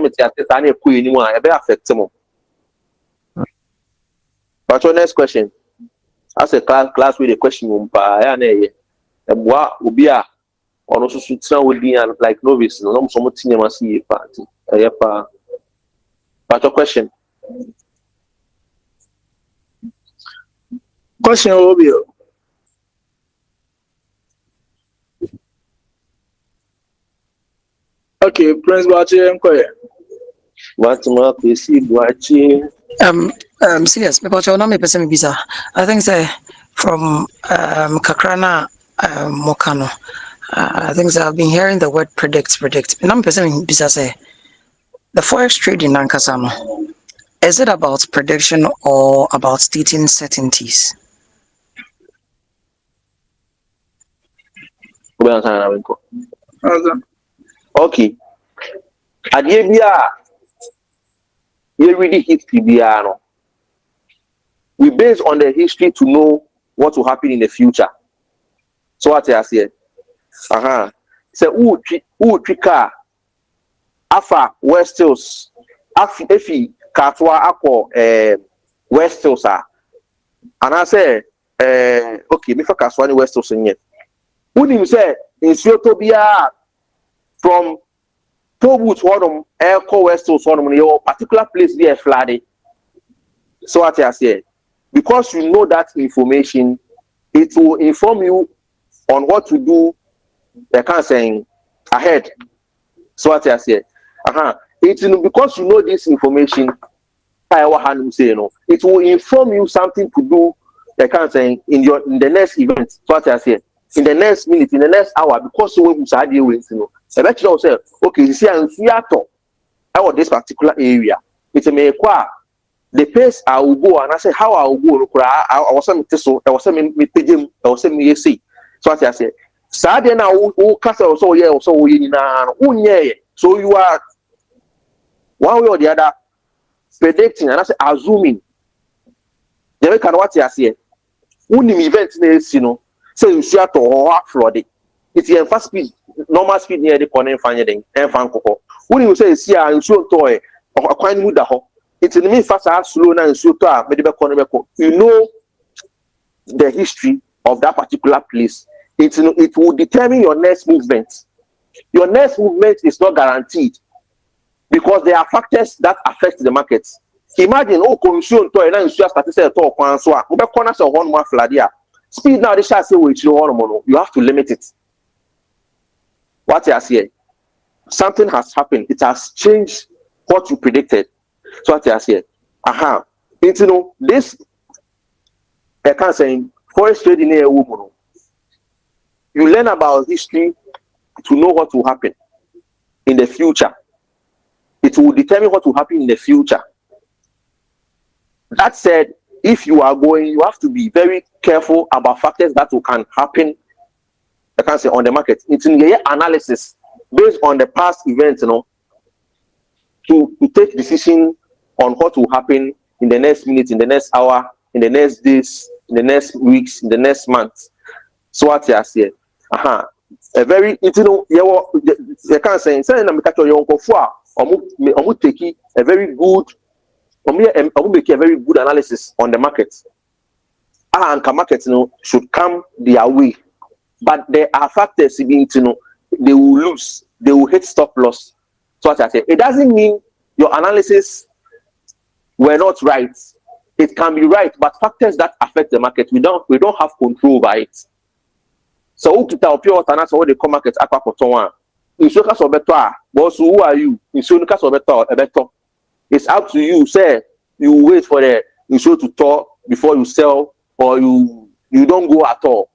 I anymore. I better affect some. But your next question. I say class with the question what will be a on also would be like novice. No, so much cinema see party. But your question. Question will be. Okay, Prince Bachi, I'm quiet. Serious, because you're not me person visa. I think say from Kakrana Mokano. I think so I've been hearing the word predict. And I'm person visa say the forex trading Nankasano. Is it about prediction or about stating certainties? Okay. Adebia, you really history biano. We base on the history to know what will happen in the future. So what I say? So who trika afa West Hills efi katwa ako West Hills and I say okay me for kaswa ni West Hills nyet. Who you say in Tobia from Tobu to Hodom, Echo West to Sodom, your particular place there flooded. So what I say, because you know that information, it will inform you on what to do. I can't say ahead. So what I say, it's because you know this information. It will inform you something to do. I can't say in the next event. So what I say, in the next minute, in the next hour, because so we start dealing with eventually I'll say, okay, you see, I'm Seattle. I want this particular area. It's a mekwa. The pace I will go, and I say, how I will go. I was saying, I was saying, I was saying, see. So what I say, Saturday now, who castle so yeah, so we na, so you are one way or the other predicting, and I say, assuming. Then can what I say, when the event is, say you Seattle or flooded. It's the fast speed, normal speed near the corner finding and fan coco. When you say, see, I'm so toy or a quite mood. It's in me fast slow and so to medical corner. You know the history of that particular place. It will determine your next movement. Your next movement is not guaranteed. because there are factors that affect the market. Imagine consume to and you start to say talk one so we be corner say one more fladia. Speed now they shall say we you have to limit it. What you say? Something has happened. It has changed what you predicted. So what you say? This I can't say forex trading here. You learn about history to know what will happen in the future. It will determine what will happen in the future. That said, if you are going, you have to be very careful about factors that can happen. I can't say on the market. It's in the analysis based on the past events, to take decision on what will happen in the next minute, in the next hour, in the next days, in the next weeks, in the next month. So what you say? A very, I can't say, take a very good, make a very good analysis on the market. And market, should come their way. But there are factors, they will lose, they will hit stop loss. So what I say, it doesn't mean your analysis were not right. It can be right, but factors that affect the market, we don't have control over it. So who kita pure water na so they come market akwa koton in so case better, boss, who are you? In so case better. It's up to you. Say you wait for the show to talk before you sell, or you don't go at all.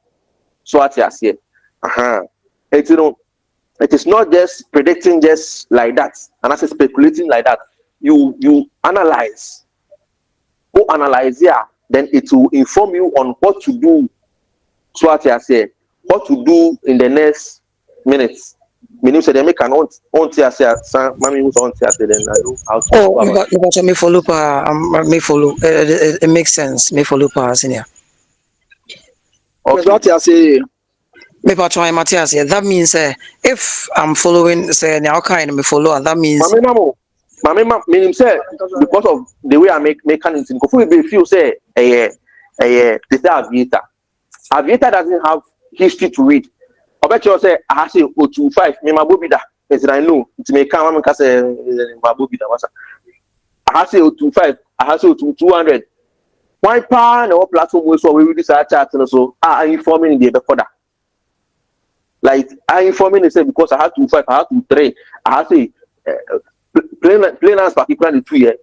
So what I say, it is not just predicting just like that, and I say speculating like that. You analyze. Go analyze here, then it will inform you on what to do. So what I say, what to do in the next minutes. Meaning, say they make an on say, mommy was on say, then I know how to. Oh, but me follow me follow. It makes sense. Me follow senior. Okay. What you say? Me patron Matthias. That means if I'm following, say now kind me follow, and that means. Mama, meaning say because of the way I make it, because we feel say this is Aviator. Aviator doesn't have history to read. I bet you say I say 025. Me my bobida. As I know, it may come. I say my bobida. I say 025. I say 200. Why pan or platform we so we read this chat and so I informing the recorder. Like I informing say because I had 25, I had 23. I say plain as particularly 2 years.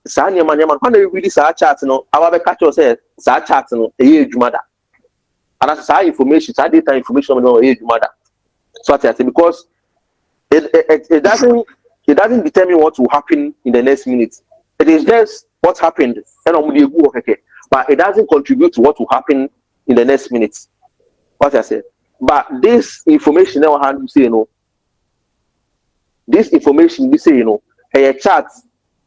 Sanya man, when they read this chat, I will catch you say chat age mother. And that's information, that data information on age mother. So I say because it doesn't determine what will happen in the next minute. It is just what happened, but it doesn't contribute to what will happen in the next minute. What I say. But this information now how you say this information we say a chart,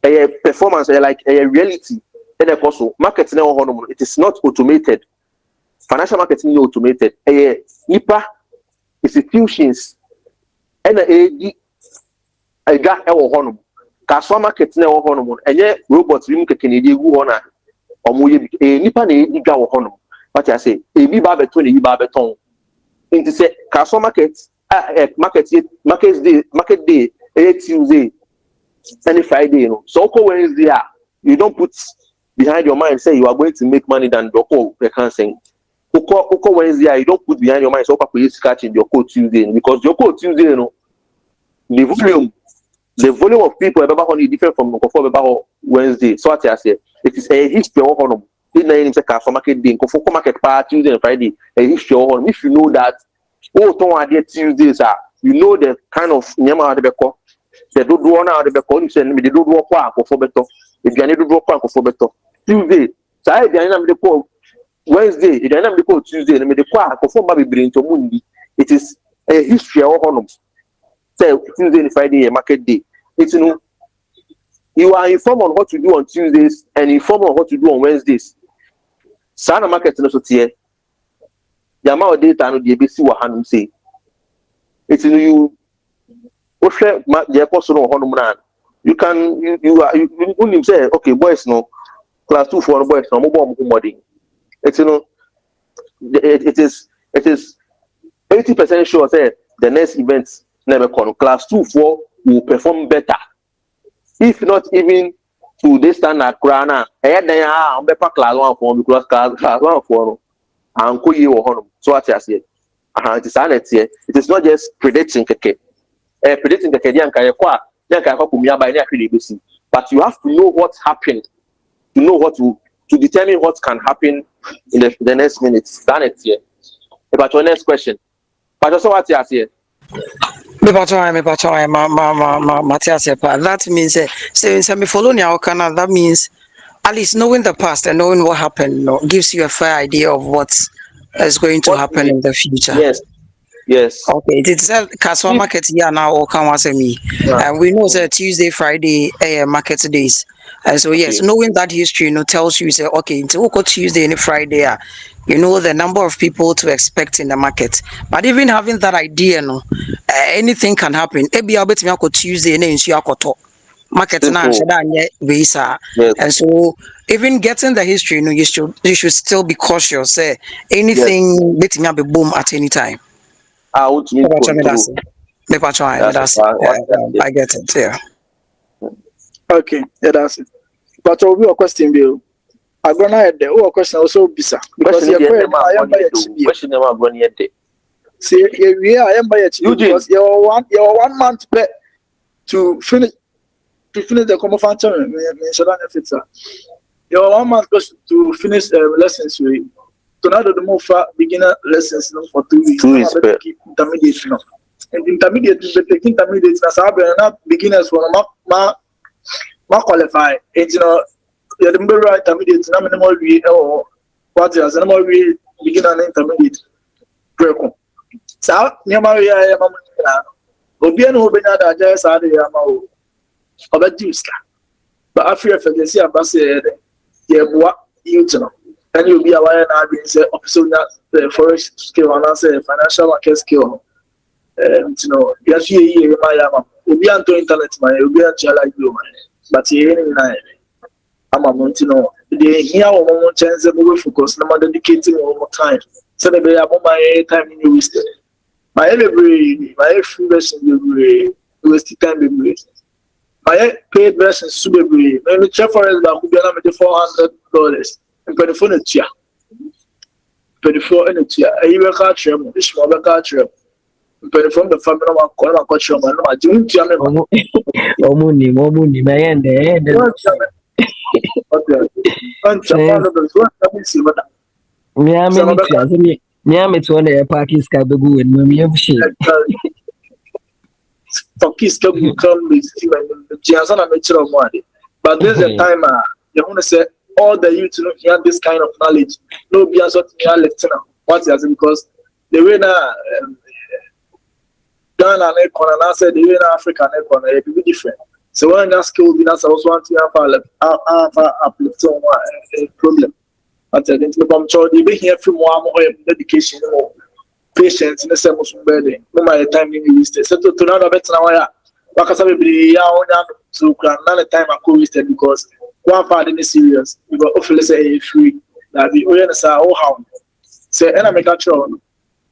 a performance, like a reality, and also market now it is not automated. Financial marketing is automated. A NIPA institutions and a got our honor. Casual market now honor and robots we Canadian go on or NIPA ne got our honor. What I say, a biba 20 biba into say casual market market day Tuesday any Friday so Wednesday you don't put behind your mind say you are going to make money than your they can't say Wednesday you don't put behind your mind so you scratching your code Tuesday because your code Tuesday the volume of people about different from Wednesday. So what I say it is a history of honor. Market day, market Tuesday and Friday, a history of honor. If you know that Tuesdays you know the kind of nyama de beko. They do na de beko. You say me they do kwa for better. If you need to do kwa for better. Tuesday, so I dey na me dey Wednesday, if you na me dey Tuesday, me dey kwa for baby bring to Monday. It is a history of honor. Say Tuesday and Friday a market day. It's you are informed on what to do on Tuesdays and informed on what to do on Wednesdays. Sana market no so tie. The amount of data no dey be see what hand say. It's you you can you say okay boys no class 2 for boys no mo it's it is 80% sure say the next event never come class 2 for will perform better. If not even to this standard crana, then I'm better class 1 for because class 1 for Uncle you or so what I said. It is sanity. It is not just predicting predicting the Kadian Kayakwa, then Kakumia by the but you have to know what happened, to know what to determine what can happen in the next minute. Sanity. About your next question. But also what I said. That means say me follow that means at least knowing the past and knowing what happened gives you a fair idea of what is going to happen in the future. Yes. Okay, it's a casual market here now or can was me. And we know that Tuesday, Friday market days. And so yes, knowing that history tells you say okay, into Tuesday and Friday, you know the number of people to expect in the market. But even having that idea, anything can happen. Ebi abet me Tuesday and then market now visa. And so even getting the history, you should still be cautious. Say anything let me be boom at any time. I get it. Yeah. Okay, yeah, that's it. But will be a question, Bill. I'm gonna add the question also, Bisa. Because question about one year day. See, I am by it because you're 1 month to finish the common function. You're 1 month to finish lessons. To now the more beginner lessons for 2 weeks. 2 weeks. Intermediate, and intermediate is the intermediate. Not beginners for ma qualify. It's you're the better intermediate. Now minimal we or what is the number we beginner and intermediate. So near Maria, Obian Obina, just add the amount of a juice. But Afrifx, you see, I'm saying, yeah, what you know. And you'll be aware now being say opposite the Forex skill and answer financial market skill. You have here my will be on internet, my will be on like you, but here I'm a montino. They hear one chance and we focus, no more dedicating one more time. So they have my time in wasted. My every free version will be wasted time will be my paid version super brave. Let me check for us that could be $400. 24 in a chair. 24 in a chair. A year catch him, this small catch him. 24 the family of Corona catch him, and I do Omuni, my end, Miami to one a parking sky and Mummy of shit. For kids come with Gianzana nature of money. But there's a time you want to say all the youth have this kind of knowledge. No be as what left now. What is because the way now Ghana and Econ and I said the way now Africa and Econ it will be different. So when that skill be that's also want to have uplift on a problem. But I think the sure they be here from more dedication more patience in the same burden. No matter time you wasted. So to know the better now because everybody so none time I could wasted because one part in the serious, you got often say free that the awareness are all how. So, and I make a sure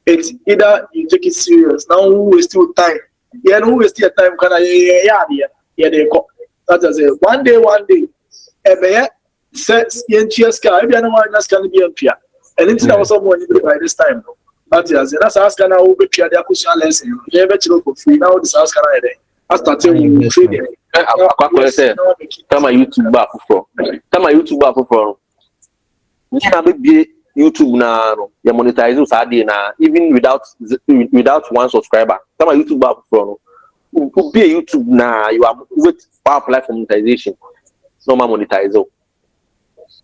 it's either you take it serious now, who is still time. Yeah, who is still time? Can I, yeah, they go. That is it. One day, every sets in cheers car, every other one that's going to be up here. And it's now someone by this time. That is it. That's asking how we pay their question lesson. You never chill for free now, this asking I started trading. Come my YouTube back from. You can be YouTube now. You monetize now, even without one subscriber. Come my YouTube back from. You be a YouTube now. You are with power platform monetization. Normal monetizer.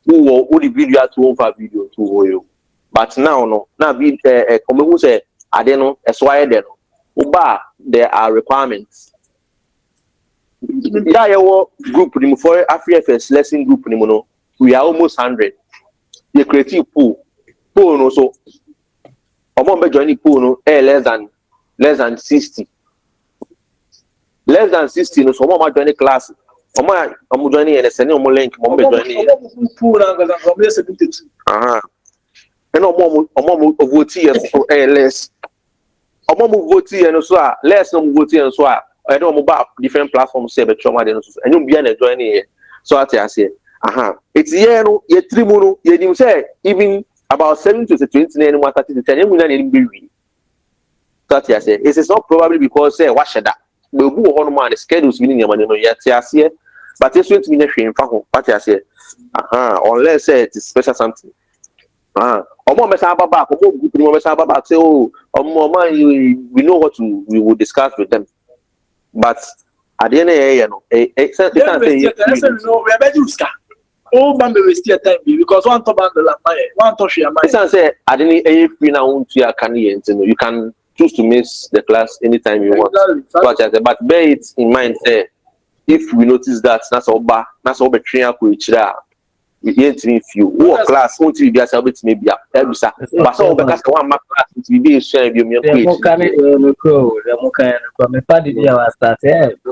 Who the video to one for video to you. But now be come say I don't know. That's why there are requirements. Yeah, your group for Afrifx lesson group we are almost 100. The creative pool no so among joining pool no less than 60. Less than 60 no so mama joining class. Mama joining and sending link joining pool and 72. And vote here for less. Vote here and so less no vote here and so I don't about different platforms say but trauma and you be an join here. So I say, it's no, ye 3 mono, ye didn't say even about 7 to 20 and 30 to 10 million be. So I say, it is not probably because say what should that we go on man schedules winning your money no yet here, but it's going to be a shame for what I say, unless say it is special something. Omo mesa baba, omo good mesa baba say oh, omo man we know what we will discuss with them. But at the end of the day, you know, it's no, we are better use car. Oh, man, we waste your time because one top band the one touch your mind. it's say at the end of the day, you can choose to miss the class anytime you want. Exactly. But bear it in mind, say if we notice that that's all the trainer could we ain't if you work class, won't be a bit maybe a but so because one class it be share you me mo ka ne no ko mo ka no ko me pa di ya wa start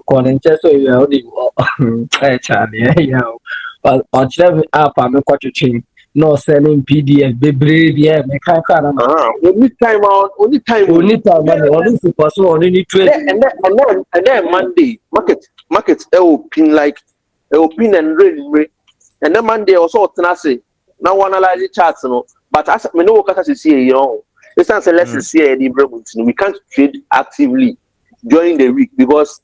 ko ne nche so ya o di cha ne ya o chere app am ko twetwe no sending PDF bebre dia me ka ka na only time man only super so only need trade and then Monday market open like open and ready. And then Monday also tenacity. Now one analyze the charts, no. But as we know what to see, you know, it's not let's see any problem. We can't trade actively during the week because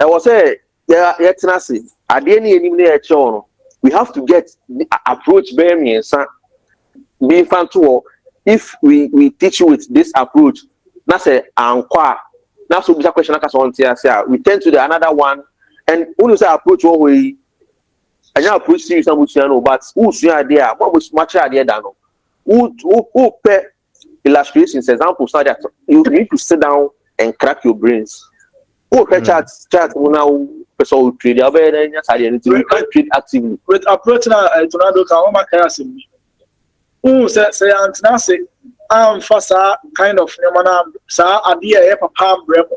I was say tenacity. At the end of we have to get the approach by me and son. Be fan to if we teach you with this approach, that's a anqua. That's what the question we turn to the another one and when say approach one way. I now approach serious but who's your idea? What was much idea than who pay illustrations examples so that you need to sit down and crack your brains. Who pay chat now person trade you can't trade actively. With approach now tornado can one make us me. Who say antina say am fasa kind of na sa idea e papa brem.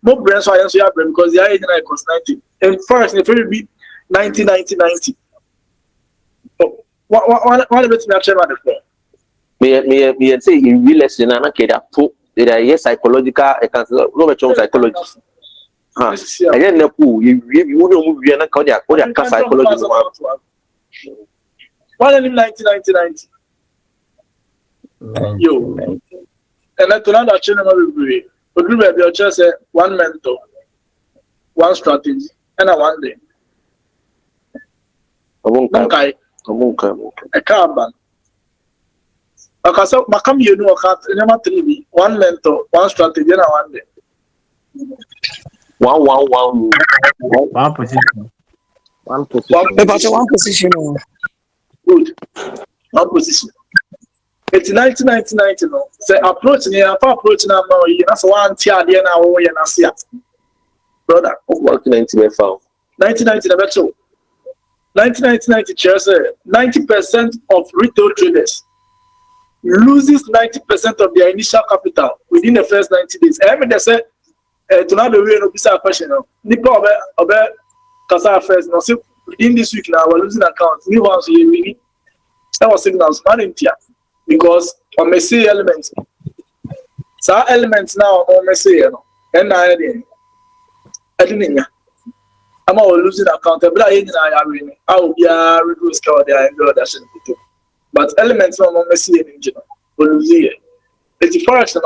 Mo brem so I answer brem because the idea na cost 90. And first if it be 90. Oh, what bit me actually the phone. Me say in real lesson na ke da to there yes psychological I can no be psychology. I get na ku you no move na ka dia psychology no. What in 90. Yo. And I told that channel we be just say one mentor, one strategy, and a one day. Okay. A carbon. Because Macam you know, number 3 one mentor, one strategy, and a one day. One position. One position. Good. One position. It's 1990 no. Say approach me, approach now. That's one tier there now. We are see brother. What 1990 never so. 1990 shares 90% of retail traders loses 90% of their initial capital within the first 90 days. I mean, they say to not the way no bisa question. Nipa obe kasa first no. So within this week now we're losing account. We want to really our signals man in here because on may see elements. So elements now on may say and I didn't. I'm all losing account. But I will be a reduce cover there and that. But elements no more see an engine. It's Forex,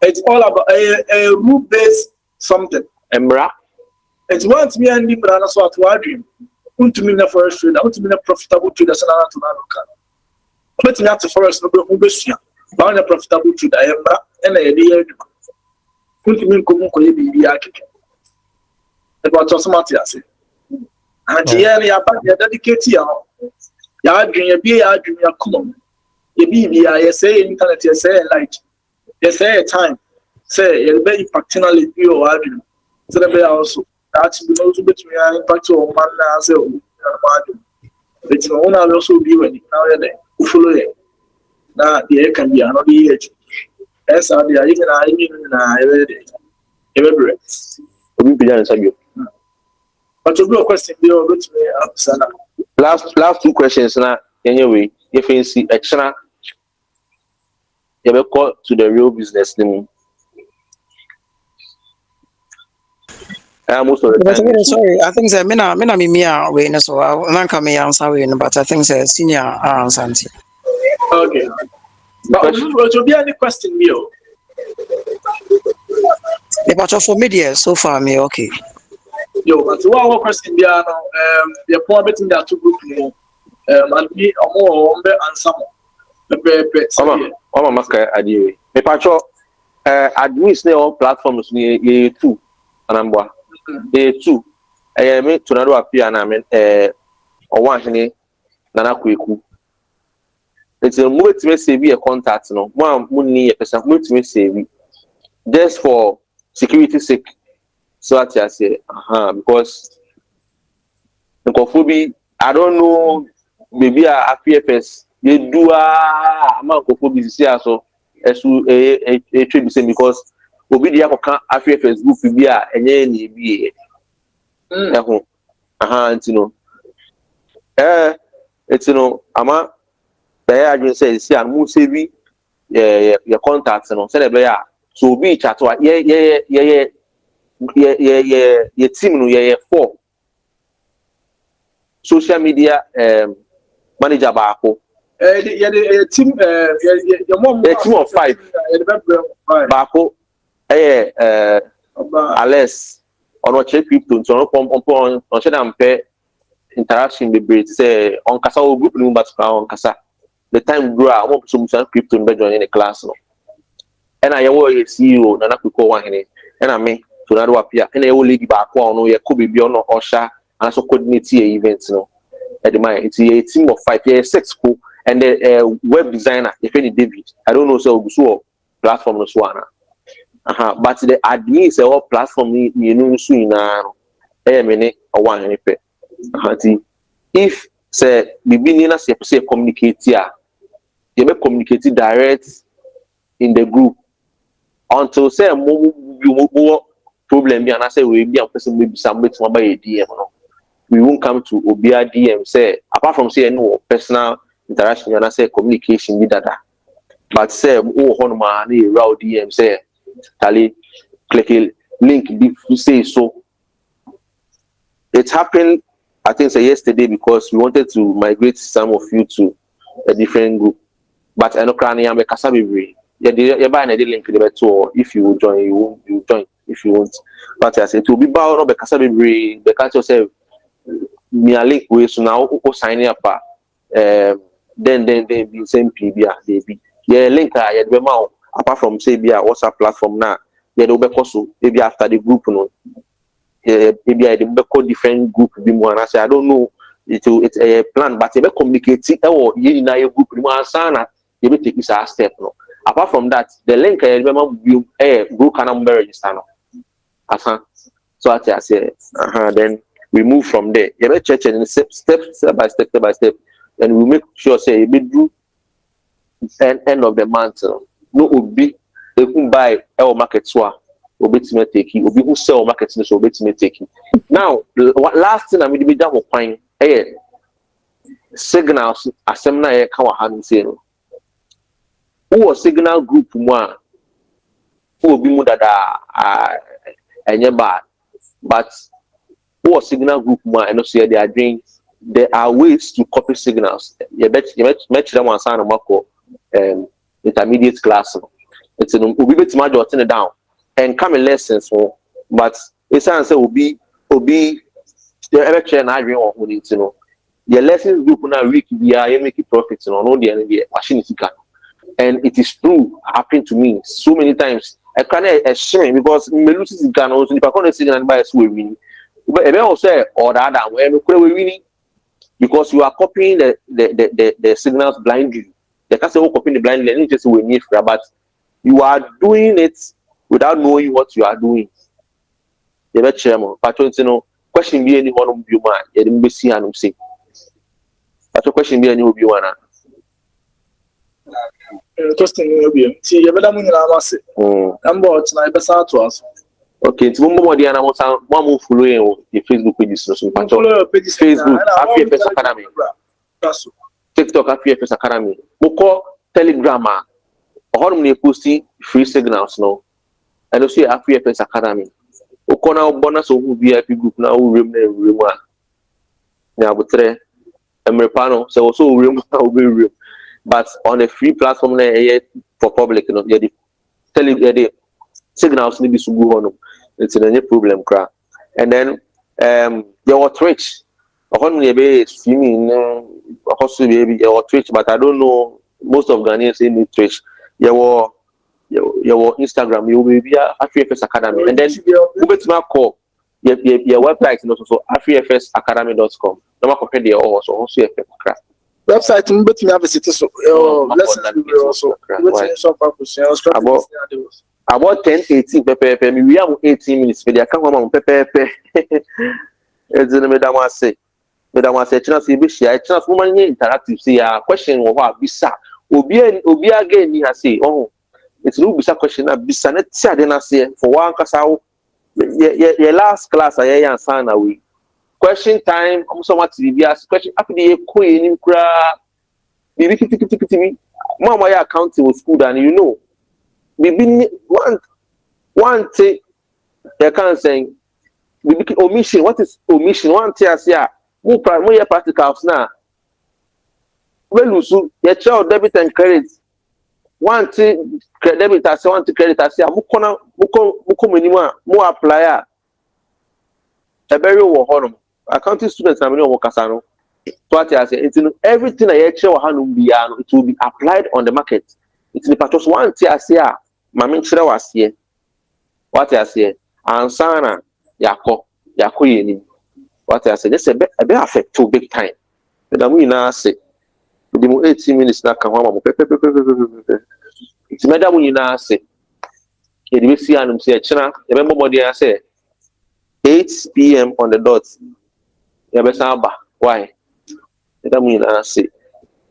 it's all about a rule based something. Emra. It's once me and me, but I'm not to our dream. To me, the Forex trader, to me, a profitable trader, and I'm to Naruka. But not to Forex, no go best. But a profitable trader, Emra, and a year. To me, come on, be architect. About Matthias. And here you are dedicated. You are doing a common. You say internet, you say like, you say time, say you'll be impacting you or arguing. So the also that's the most between impact on man as a it's no one also be when now you're follow it. Now the air can be another age. That's how they are even every but to do a question, you go to me answer. Last 2 questions now. Anyway, if you see extra, you will call to the real business. Most of the But time. sorry, I think that mina mimia we no so man come answer we no, but I think that senior answer. Okay. But will be any question me? But for media so far me okay. Yo, but one question be the poor betting that two group more. And me more and some. Oma maska adiwe. Me pacho admins ne on platforms ni ye two anambwa. Ye two. Me tunado apia na me owan hene nana kweku. It's a move to save a contact no. Mo money a person move to save just for security sake. So I say because the cophobia I don't know maybe a Afrifx you do a man cophobia so as a trade the same because obi dey akọka Afrifx group bi a enye na ebi ehun ntino etino ama they adwin say see an mu say bi your contact no say be ya so obi chat wa ye team no ye four social media manager baako team team of 5 baako Alex ono check crypto nti ono pom on share am pe interaction be great say on kasa o group ni but on kasa the time grow I want some crypto be join in the class no and I wo CEO na kuko wan hene and I me to na do apia and I wo lady baako ono ye ko bebi ono osha and so coordinate event no at the mind it's a team of 5 6 co and the web designer if any David I don't know so platform no so ana but the admin is a platform you know so ina no me or one any pe if say bibi na say communicate here you may communicate direct in the group until say more problem be and say we be am person maybe somebody to buy a DM no we won't come to obia DM say apart from say no personal interaction and say communication be data but say honma na raw DM say tally click a link say so it happened I think say yesterday because we wanted to migrate some of you to a different group but I know crania make kasa bebre you buy the link the better if you join you join if you want but I say to be bow no be kasa bebre be catch yourself me a link way so now o sign up then be same PBA they be link ya be ma apart from say be a WhatsApp platform now they do be so maybe after the group no maybe I dem be call different group be more and I say I don't know it's a plan but you be communicate or you na your group mo ansana you be take this step no apart from that the link I remember group can number register no so I say then we move from there you be check and step by step and we make sure say we do end of the month no obi they can buy our market so obetime take it obi who sell market so obetime take it now last thing I mean be that one signals asem na ka wa han say no who signal group mu a obi mu dada enye bad but who signal group mu a no say they are doing there are ways to copy signals you bet them one sign mako intermediate class it's an obi betima jotting it down and come in lessons but it's answer will be the ever chair na agree on it you know your lessons group na week be you make profits no the end machine can and it is true happened to me so many times I can't shame because me lose this can also if I can't signal by so we win but e be also or the other when we winning because you are copying the signals blindly they can't say copying the blindly and just we need but you are doing it without knowing what you are doing you bet chairman but you know question be any one of you man you didn't see and say but the question be any of you one question will be see you better money na mase number na be sa to us okay it's more than I want one follow the Facebook pages so Facebook Afrifx Academy TikTok Afrifx Academy moko Telegram or na post free signals no and also Afrifx Academy Okona bonus of VIP group now room room. Now but Americano, so also room room. But on a free platform for public, you know, the signals need to go on. It's any problem, crap. And then there were Twitch. Only be streaming, also be or Twitch, but I don't know. Most of Ghanaians say no Twitch. Your Instagram, you will be Afrifx Academy, and then you bet my call your website, you know, so afrifxacademy.com. No matter where they are, also crap. Website, but you have a city, so lessons also. About 10, 18, we have 18 minutes, but I can't come on pepe. It's in the middle of say. Madam was a chance to be share, chance woman interactive. See a question or what bisa. Obi again, he has say, oh, it's no bisa question. Bisa net then I say for one casao. Your last class, I am sign away. Question time, so much to be asked. Question after the queen in crab. Maybe Mama, your accounting was good, and you know, maybe one thing you can't say. Omission, what is omission? One thing I say. More practicals now. Well, your child debit and credit. One thing debit as one to credit as muko minimum more applier. A very horror. Accounting students are no casano. What I say, everything I share it will be applied on the market. It's the purchase one thing I say, Mammy Chira was here. What I say, Ansana, Yako Yeni. What I say, this a bit affect too big time. But I'm now say, the 18 minutes now come home. It's madam when you now say, you see, and say, China, remember what I say 8 p.m. on the dot. Why? Madam, you now say,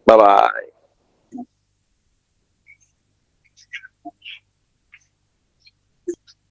bye bye.